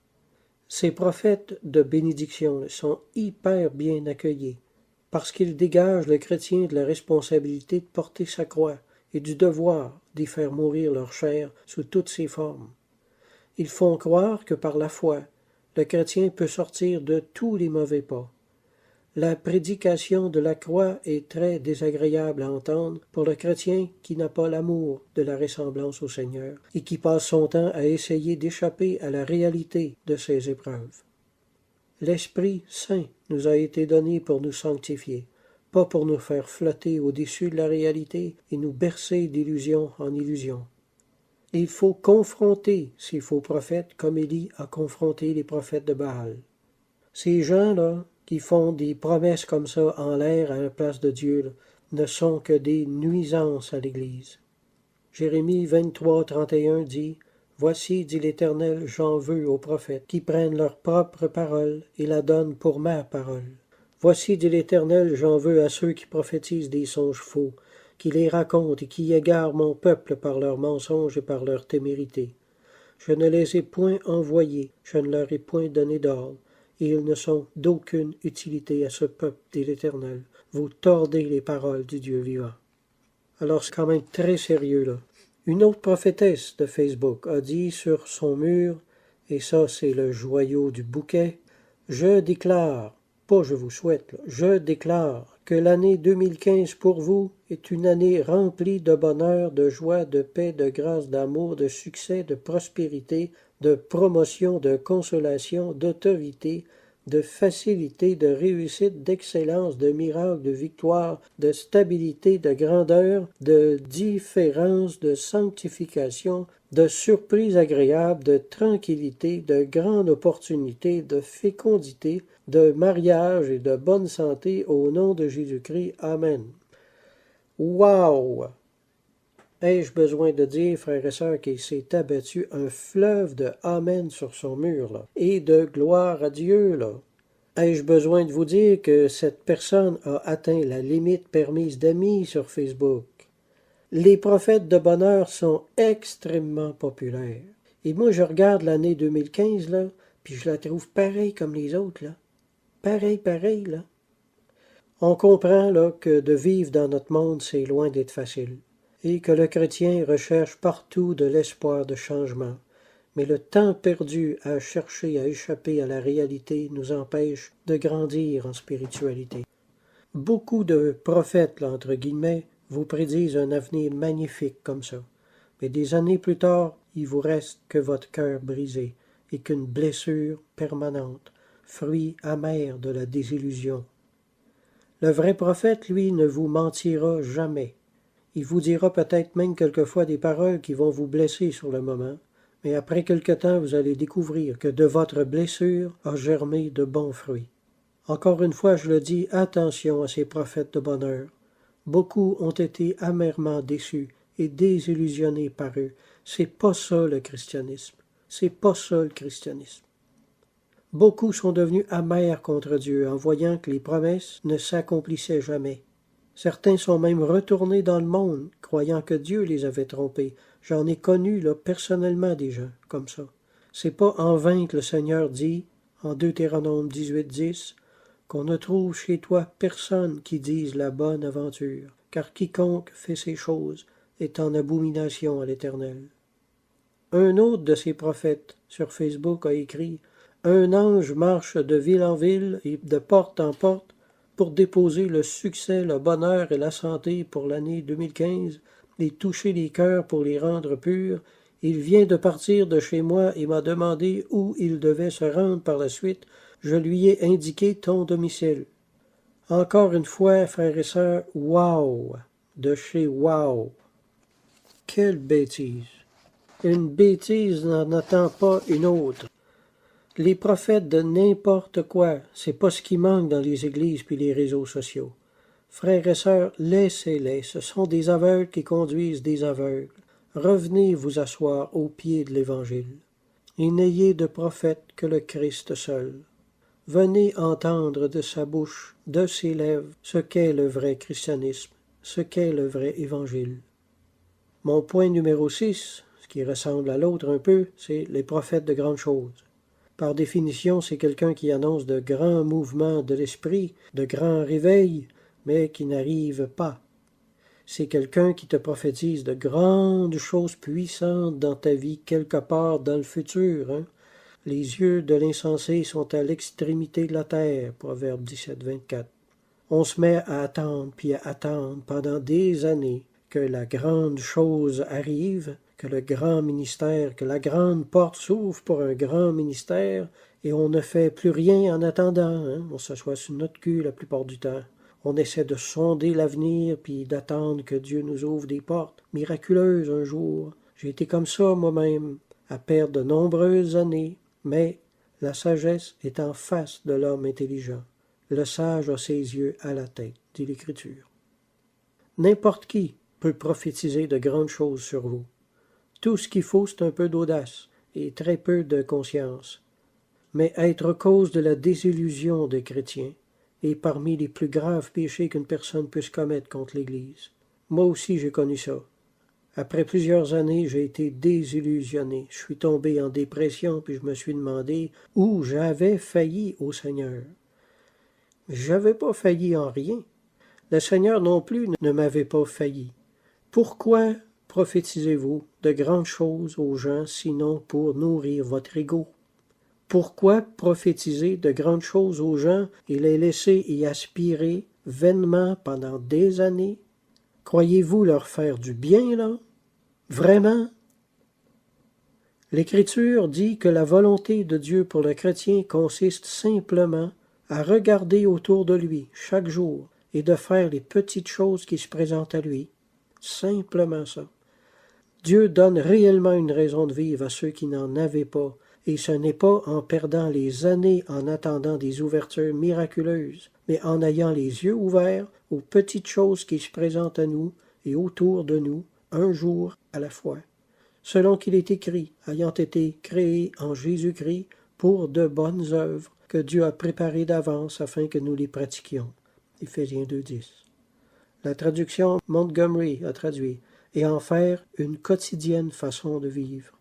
Ces prophètes de bénédiction sont hyper bien accueillis, parce qu'ils dégagent le chrétien de la responsabilité de porter sa croix et du devoir d'y faire mourir leur chair sous toutes ses formes. Ils font croire que par la foi, le chrétien peut sortir de tous les mauvais pas. La prédication de la croix est très désagréable à entendre pour le chrétien qui n'a pas l'amour de la ressemblance au Seigneur et qui passe son temps à essayer d'échapper à la réalité de ses épreuves. L'Esprit Saint nous a été donné pour nous sanctifier, pas pour nous faire flotter au-dessus de la réalité et nous bercer d'illusion en illusion. Il faut confronter ces faux prophètes comme Élie a confronté les prophètes de Baal. Ces gens-là, qui font des promesses comme ça en l'air à la place de Dieu, là, ne sont que des nuisances à l'Église. Jérémie 23, 31 dit « Voici, dit l'Éternel, j'en veux aux prophètes, qui prennent leur propre parole et la donnent pour ma parole. Voici, dit l'Éternel, j'en veux à ceux qui prophétisent des songes faux, qui les racontent et qui égarent mon peuple par leurs mensonges et par leur témérité. Je ne les ai point envoyés, je ne leur ai point donné d'ordre, et ils ne sont d'aucune utilité à ce peuple, dit l'Éternel. Vous tordez les paroles du Dieu vivant. » Alors c'est quand même très sérieux, là. Une autre prophétesse de Facebook a dit sur son mur, et ça c'est le joyau du bouquet, « Je déclare, pas je vous souhaite, là, je déclare que l'année 2015 pour vous est une année remplie de bonheur, de joie, de paix, de grâce, d'amour, de succès, de prospérité, de promotion, de consolation, d'autorité, de facilité, de réussite, d'excellence, de miracle, de victoire, de stabilité, de grandeur, de différence, de sanctification, de surprise agréable, de tranquillité, de grande opportunité, de fécondité, de mariage et de bonne santé au nom de Jésus-Christ. Amen. Wow! Ai-je besoin de dire, frères et sœurs, qu'il s'est abattu un fleuve de Amen sur son mur, là, et de gloire à Dieu, là? Ai-je besoin de vous dire que cette personne a atteint la limite permise d'amis sur Facebook? Les prophètes de bonheur sont extrêmement populaires. Et moi, je regarde l'année 2015, là, puis je la trouve pareille comme les autres, là. Pareil, là. On comprend, là, que de vivre dans notre monde, c'est loin d'être facile, et que le chrétien recherche partout de l'espoir de changement. Mais le temps perdu à chercher à échapper à la réalité nous empêche de grandir en spiritualité. Beaucoup de prophètes, là, entre guillemets, vous prédisent un avenir magnifique comme ça. Mais des années plus tard, il vous reste que votre cœur brisé et qu'une blessure permanente, fruit amer de la désillusion. Le vrai prophète, lui, ne vous mentira jamais. Il vous dira peut-être même quelquefois des paroles qui vont vous blesser sur le moment, mais après quelque temps, vous allez découvrir que de votre blessure a germé de bons fruits. Encore une fois, je le dis, attention à ces prophètes de bonheur. Beaucoup ont été amèrement déçus et désillusionnés par eux. C'est pas ça le christianisme. C'est pas ça le christianisme. Beaucoup sont devenus amers contre Dieu en voyant que les promesses ne s'accomplissaient jamais. Certains sont même retournés dans le monde, croyant que Dieu les avait trompés. J'en ai connu là, personnellement des gens comme ça. C'est pas en vain que le Seigneur dit, en Deutéronome 18:10, qu'on ne trouve chez toi personne qui dise la bonne aventure, car quiconque fait ces choses est en abomination à l'Éternel. Un autre de ces prophètes sur Facebook a écrit « Un ange marche de ville en ville et de porte en porte pour déposer le succès, le bonheur et la santé pour l'année 2015 et toucher les cœurs pour les rendre purs. Il vient de partir de chez moi et m'a demandé où il devait se rendre par la suite. Je lui ai indiqué ton domicile. » Encore une fois, frères et sœurs, wow! De chez wow! Quelle bêtise! Une bêtise n'en attend pas une autre. Les prophètes de n'importe quoi, c'est pas ce qui manque dans les églises puis les réseaux sociaux. Frères et sœurs, laissez-les, ce sont des aveugles qui conduisent des aveugles. Revenez vous asseoir au pied de l'Évangile. Et n'ayez de prophète que le Christ seul. Venez entendre de sa bouche, de ses lèvres, ce qu'est le vrai christianisme, ce qu'est le vrai Évangile. Mon point numéro 6, ce qui ressemble à l'autre un peu, c'est les prophètes de grandes choses. Par définition, c'est quelqu'un qui annonce de grands mouvements de l'esprit, de grands réveils, mais qui n'arrive pas. C'est quelqu'un qui te prophétise de grandes choses puissantes dans ta vie quelque part dans le futur. Hein? Les yeux de l'insensé sont à l'extrémité de la terre, Proverbe 17:24. On se met à attendre puis à attendre pendant des années que la grande chose arrive, que le grand ministère, que la grande porte s'ouvre pour un grand ministère, et on ne fait plus rien en attendant. Hein? On s'assoit sur notre cul la plupart du temps. On essaie de sonder l'avenir puis d'attendre que Dieu nous ouvre des portes miraculeuses un jour. J'ai été comme ça moi-même, à perdre de nombreuses années, mais la sagesse est en face de l'homme intelligent. Le sage a ses yeux à la tête, dit l'Écriture. N'importe qui peut prophétiser de grandes choses sur vous. Tout ce qu'il faut, c'est un peu d'audace et très peu de conscience. Mais être cause de la désillusion des chrétiens est parmi les plus graves péchés qu'une personne puisse commettre contre l'Église. Moi aussi, j'ai connu ça. Après plusieurs années, j'ai été désillusionné. Je suis tombé en dépression, puis je me suis demandé où j'avais failli au Seigneur. J'avais pas failli en rien. Le Seigneur non plus ne m'avait pas failli. Pourquoi prophétisez-vous de grandes choses aux gens, sinon pour nourrir votre ego? Pourquoi prophétiser de grandes choses aux gens et les laisser y aspirer vainement pendant des années? Croyez-vous leur faire du bien, là? Vraiment? L'Écriture dit que la volonté de Dieu pour le chrétien consiste simplement à regarder autour de lui chaque jour et de faire les petites choses qui se présentent à lui. Simplement ça. Dieu donne réellement une raison de vivre à ceux qui n'en avaient pas, et ce n'est pas en perdant les années en attendant des ouvertures miraculeuses, mais en ayant les yeux ouverts aux petites choses qui se présentent à nous et autour de nous, un jour à la fois. Selon qu'il est écrit, ayant été créés en Jésus-Christ pour de bonnes œuvres que Dieu a préparées d'avance afin que nous les pratiquions. Éphésiens 2:10. La traduction Montgomery a traduit « et en faire une quotidienne façon de vivre ».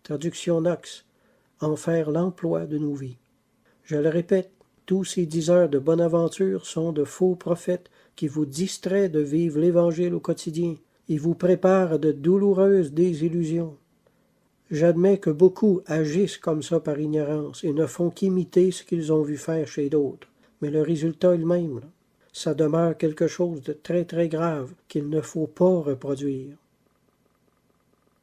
Traduction Knox, « en faire l'emploi de nos vies ». Je le répète, tous ces diseurs de bonne aventure sont de faux prophètes qui vous distraient de vivre l'Évangile au quotidien et vous préparent à de douloureuses désillusions. J'admets que beaucoup agissent comme ça par ignorance et ne font qu'imiter ce qu'ils ont vu faire chez d'autres, mais le résultat est le même. Ça demeure quelque chose de très très grave qu'il ne faut pas reproduire.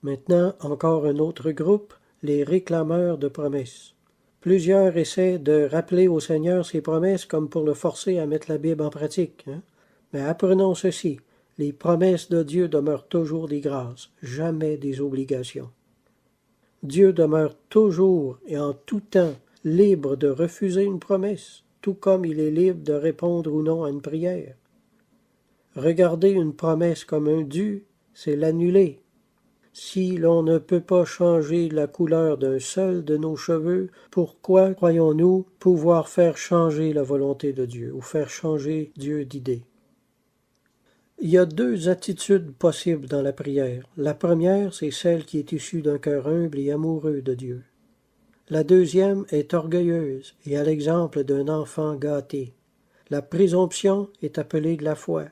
Maintenant, encore un autre groupe, les réclameurs de promesses. Plusieurs essaient de rappeler au Seigneur ses promesses comme pour le forcer à mettre la Bible en pratique. Mais apprenons ceci, les promesses de Dieu demeurent toujours des grâces, jamais des obligations. Dieu demeure toujours et en tout temps libre de refuser une promesse, tout comme il est libre de répondre ou non à une prière. Regarder une promesse comme un dû, c'est l'annuler. Si l'on ne peut pas changer la couleur d'un seul de nos cheveux, pourquoi croyons-nous pouvoir faire changer la volonté de Dieu ou faire changer Dieu d'idée? Il y a deux attitudes possibles dans la prière. La première, c'est celle qui est issue d'un cœur humble et amoureux de Dieu. La deuxième est orgueilleuse et à l'exemple d'un enfant gâté. La présomption est appelée de la foi.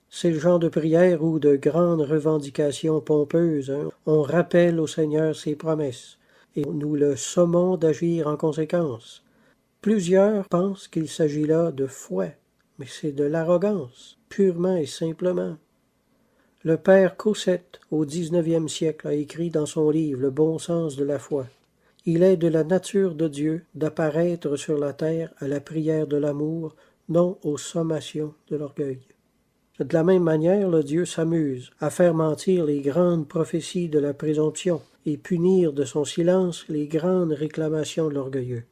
C'est le genre de prière où de grandes revendications pompeuses, on rappelle au Seigneur ses promesses, et nous le sommons d'agir en conséquence. Plusieurs pensent qu'il s'agit là de foi, mais c'est de l'arrogance, purement et simplement. Le père Cossette, au 19e siècle, a écrit dans son livre « Le bon sens de la foi ». Il est de la nature de Dieu d'apparaître sur la terre à la prière de l'amour, non aux sommations de l'orgueil. De la même manière, le Dieu s'amuse à faire mentir les grandes prophéties de la présomption et punir de son silence les grandes réclamations de l'orgueilleux.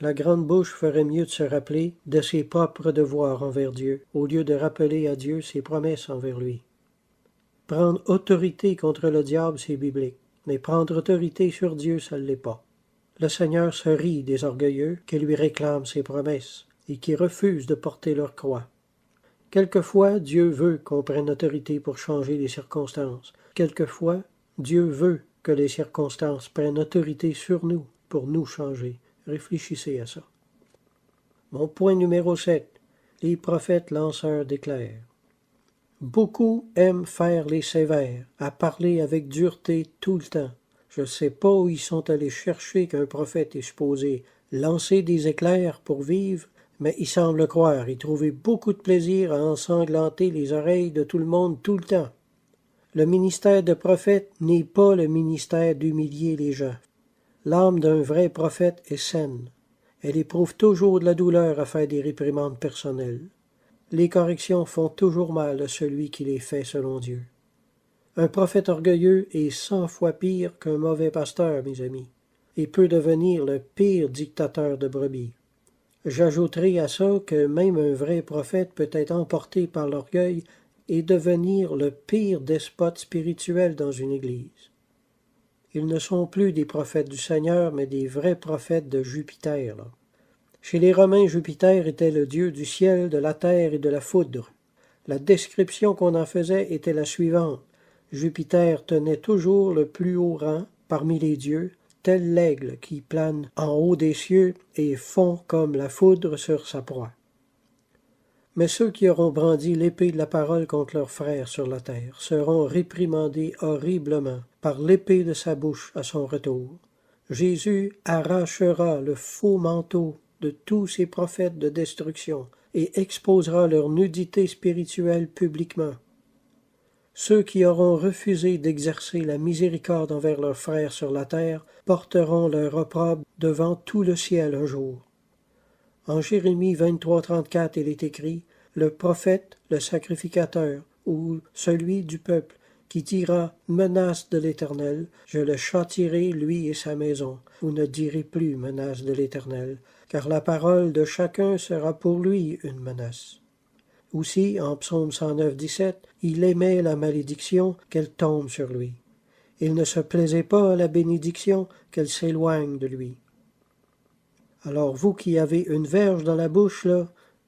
La grande bouche ferait mieux de se rappeler de ses propres devoirs envers Dieu, au lieu de rappeler à Dieu ses promesses envers lui. Prendre autorité contre le diable, c'est biblique, mais prendre autorité sur Dieu, ça ne l'est pas. Le Seigneur se rit des orgueilleux qui lui réclament ses promesses et qui refusent de porter leur croix. Quelquefois, Dieu veut qu'on prenne autorité pour changer les circonstances. Quelquefois, Dieu veut que les circonstances prennent autorité sur nous pour nous changer. Réfléchissez à ça. Mon point numéro 7. Les prophètes lanceurs d'éclairs. Beaucoup aiment faire les sévères, à parler avec dureté tout le temps. Je ne sais pas où ils sont allés chercher qu'un prophète est supposé lancer des éclairs pour vivre, mais ils semblent croire et trouver beaucoup de plaisir à ensanglanter les oreilles de tout le monde tout le temps. Le ministère de prophète n'est pas le ministère d'humilier les gens. L'âme d'un vrai prophète est saine. Elle éprouve toujours de la douleur à faire des réprimandes personnelles. Les corrections font toujours mal à celui qui les fait selon Dieu. Un prophète orgueilleux est 100 fois pire qu'un mauvais pasteur, mes amis, et peut devenir le pire dictateur de brebis. J'ajouterai à ça que même un vrai prophète peut être emporté par l'orgueil et devenir le pire despote spirituel dans une église. Ils ne sont plus des prophètes du Seigneur, mais des vrais prophètes de Jupiter. Chez les Romains, Jupiter était le dieu du ciel, de la terre et de la foudre. La description qu'on en faisait était la suivante. Jupiter tenait toujours le plus haut rang parmi les dieux, tel l'aigle qui plane en haut des cieux et fond comme la foudre sur sa proie. Mais ceux qui auront brandi l'épée de la parole contre leurs frères sur la terre seront réprimandés horriblement par l'épée de sa bouche à son retour. Jésus arrachera le faux manteau de tous ces prophètes de destruction et exposera leur nudité spirituelle publiquement. Ceux qui auront refusé d'exercer la miséricorde envers leurs frères sur la terre porteront leur opprobre devant tout le ciel un jour. En Jérémie 23:34, il est écrit « Le prophète, le sacrificateur, ou celui du peuple, qui dira « menace de l'Éternel », je le châtierai, lui et sa maison. Vous ne direz plus « menace de l'Éternel », car la parole de chacun sera pour lui une menace. Aussi, en Psaume 109:17, il aimait la malédiction qu'elle tombe sur lui. Il ne se plaisait pas à la bénédiction qu'elle s'éloigne de lui. Alors vous qui avez une verge dans la bouche, là,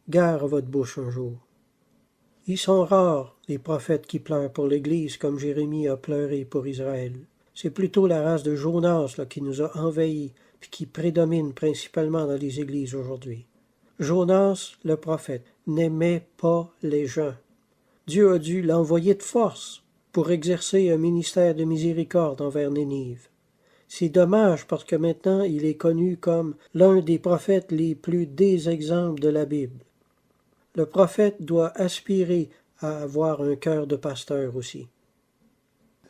gare votre bouche un jour. Ils sont rares, les prophètes qui pleurent pour l'Église comme Jérémie a pleuré pour Israël. C'est plutôt la race de Jonas là, qui nous a envahis puis qui prédomine principalement dans les églises aujourd'hui. Jonas, le prophète, n'aimait pas les gens. Dieu a dû l'envoyer de force pour exercer un ministère de miséricorde envers Nénive. C'est dommage parce que maintenant il est connu comme l'un des prophètes les plus désexemples de la Bible. Le prophète doit aspirer à avoir un cœur de pasteur aussi.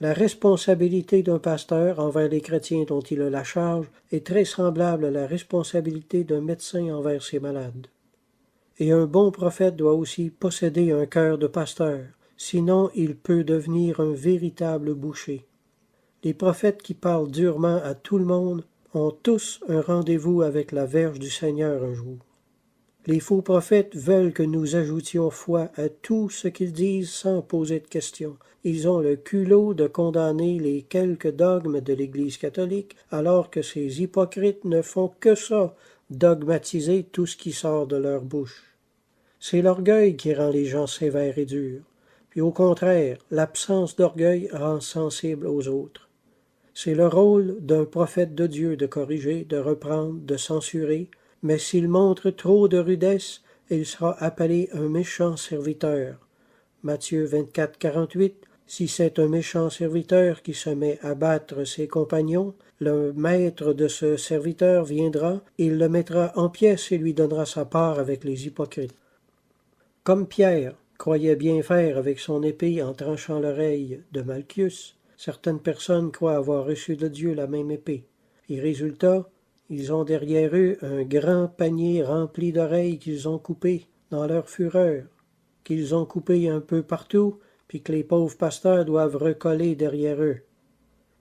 La responsabilité d'un pasteur envers les chrétiens dont il a la charge est très semblable à la responsabilité d'un médecin envers ses malades. Et un bon prophète doit aussi posséder un cœur de pasteur, sinon il peut devenir un véritable boucher. Les prophètes qui parlent durement à tout le monde ont tous un rendez-vous avec la verge du Seigneur un jour. Les faux prophètes veulent que nous ajoutions foi à tout ce qu'ils disent sans poser de questions. Ils ont le culot de condamner les quelques dogmes de l'Église catholique, alors que ces hypocrites ne font que ça, dogmatiser tout ce qui sort de leur bouche. C'est l'orgueil qui rend les gens sévères et durs. Puis au contraire, l'absence d'orgueil rend sensible aux autres. C'est le rôle d'un prophète de Dieu de corriger, de reprendre, de censurer, mais s'il montre trop de rudesse, il sera appelé un méchant serviteur. Matthieu 24:48. Si c'est un méchant serviteur qui se met à battre ses compagnons, le maître de ce serviteur viendra, il le mettra en pièces et lui donnera sa part avec les hypocrites. Comme Pierre croyait bien faire avec son épée en tranchant l'oreille de Malchus, certaines personnes croient avoir reçu de Dieu la même épée. Et résultat, ils ont derrière eux un grand panier rempli d'oreilles qu'ils ont coupées dans leur fureur, qu'ils ont coupées un peu partout, puis que les pauvres pasteurs doivent recoller derrière eux.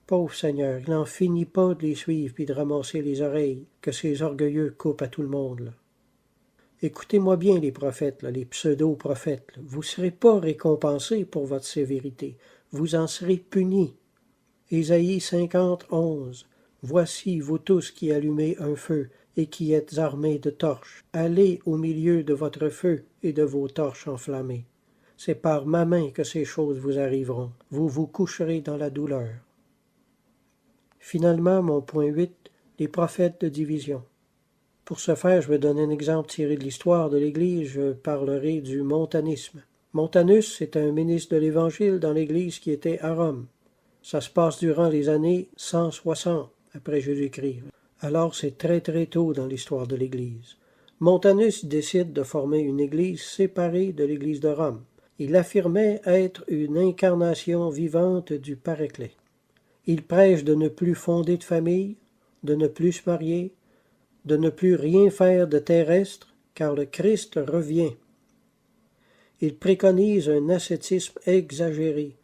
Pauvre Seigneur, il n'en finit pas de les suivre puis de ramasser les oreilles que ces orgueilleux coupent à tout le monde. Là. Écoutez-moi bien les prophètes, là, les pseudo-prophètes. Là. Vous ne serez pas récompensés pour votre sévérité. Vous en serez punis. Ésaïe 50:11. Voici, vous tous qui allumez un feu et qui êtes armés de torches, allez au milieu de votre feu et de vos torches enflammées. C'est par ma main que ces choses vous arriveront. Vous vous coucherez dans la douleur. Finalement, mon point 8, les prophètes de division. Pour ce faire, je vais donner un exemple tiré de l'histoire de l'Église. Je parlerai du montanisme. Montanus est un ministre de l'Évangile dans l'Église qui était à Rome. Ça se passe durant les années 160 après Jésus-Christ. Alors c'est très très tôt dans l'histoire de l'Église. Montanus décide de former une Église séparée de l'Église de Rome. Il affirmait être une incarnation vivante du Paraclet. Il prêche de ne plus fonder de famille, de ne plus se marier, de ne plus rien faire de terrestre, car le Christ revient. Il préconise un ascétisme exagéré.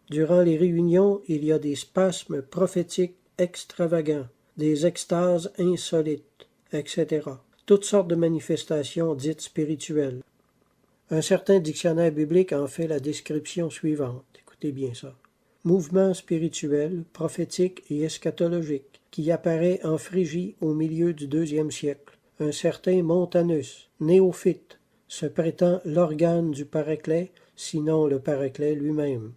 Durant les réunions, il y a des spasmes prophétiques extravagants, des extases insolites, etc. Toutes sortes de manifestations dites spirituelles. Un certain dictionnaire biblique en fait la description suivante. Écoutez bien ça. Mouvement spirituel, prophétique et eschatologique, qui apparaît en Phrygie au milieu du IIe siècle. Un certain Montanus, néophyte, se prétend l'organe du Paraclet, sinon le Paraclet lui-même.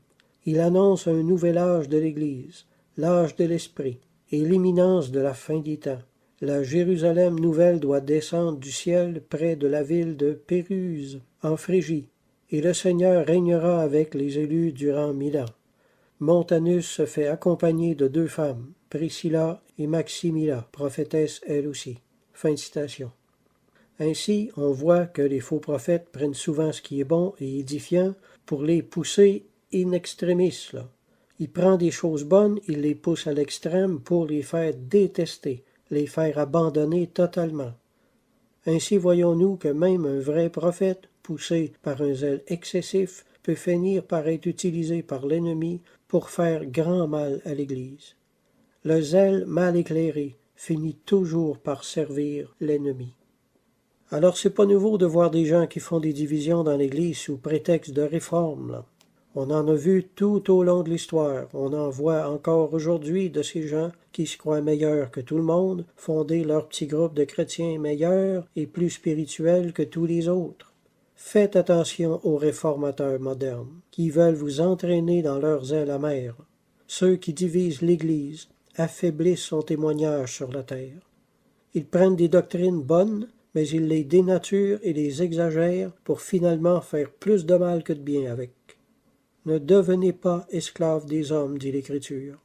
Il annonce un nouvel âge de l'Église, l'âge de l'Esprit, et l'imminence de la fin des temps. La Jérusalem nouvelle doit descendre du ciel près de la ville de Péruse, en Phrygie, et le Seigneur régnera avec les élus durant 1000 ans. Montanus se fait accompagner de 2 femmes, Priscilla et Maximilla, prophétesses elles aussi. Fin de citation. Ainsi, on voit que les faux prophètes prennent souvent ce qui est bon et édifiant pour les pousser in extremis, là. Il prend des choses bonnes, il les pousse à l'extrême pour les faire détester, les faire abandonner totalement. Ainsi voyons-nous que même un vrai prophète, poussé par un zèle excessif, peut finir par être utilisé par l'ennemi pour faire grand mal à l'Église. Le zèle mal éclairé finit toujours par servir l'ennemi. Alors c'est pas nouveau de voir des gens qui font des divisions dans l'Église sous prétexte de réforme, là. On en a vu tout au long de l'histoire. On en voit encore aujourd'hui de ces gens qui se croient meilleurs que tout le monde, fonder leur petit groupe de chrétiens meilleurs et plus spirituels que tous les autres. Faites attention aux réformateurs modernes, qui veulent vous entraîner dans leur zèle amer. Ceux qui divisent l'Église affaiblissent son témoignage sur la terre. Ils prennent des doctrines bonnes, mais ils les dénaturent et les exagèrent pour finalement faire plus de mal que de bien avec. Ne devenez pas esclaves des hommes, dit l'Écriture.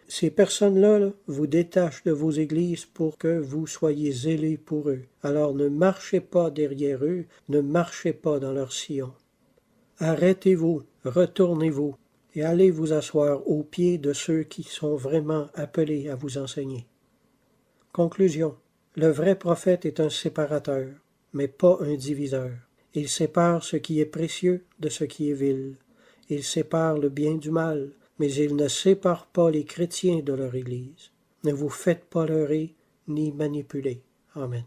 Ces personnes-là vous détachent de vos églises pour que vous soyez zélés pour eux. Alors ne marchez pas derrière eux, ne marchez pas dans leur sillon. Arrêtez-vous, retournez-vous, et allez vous asseoir aux pieds de ceux qui sont vraiment appelés à vous enseigner. Conclusion. Le vrai prophète est un séparateur, mais pas un diviseur. Il sépare ce qui est précieux de ce qui est vil. Il sépare le bien du mal, mais il ne sépare pas les chrétiens de leur Église. Ne vous faites pas leurrer ni manipuler. Amen.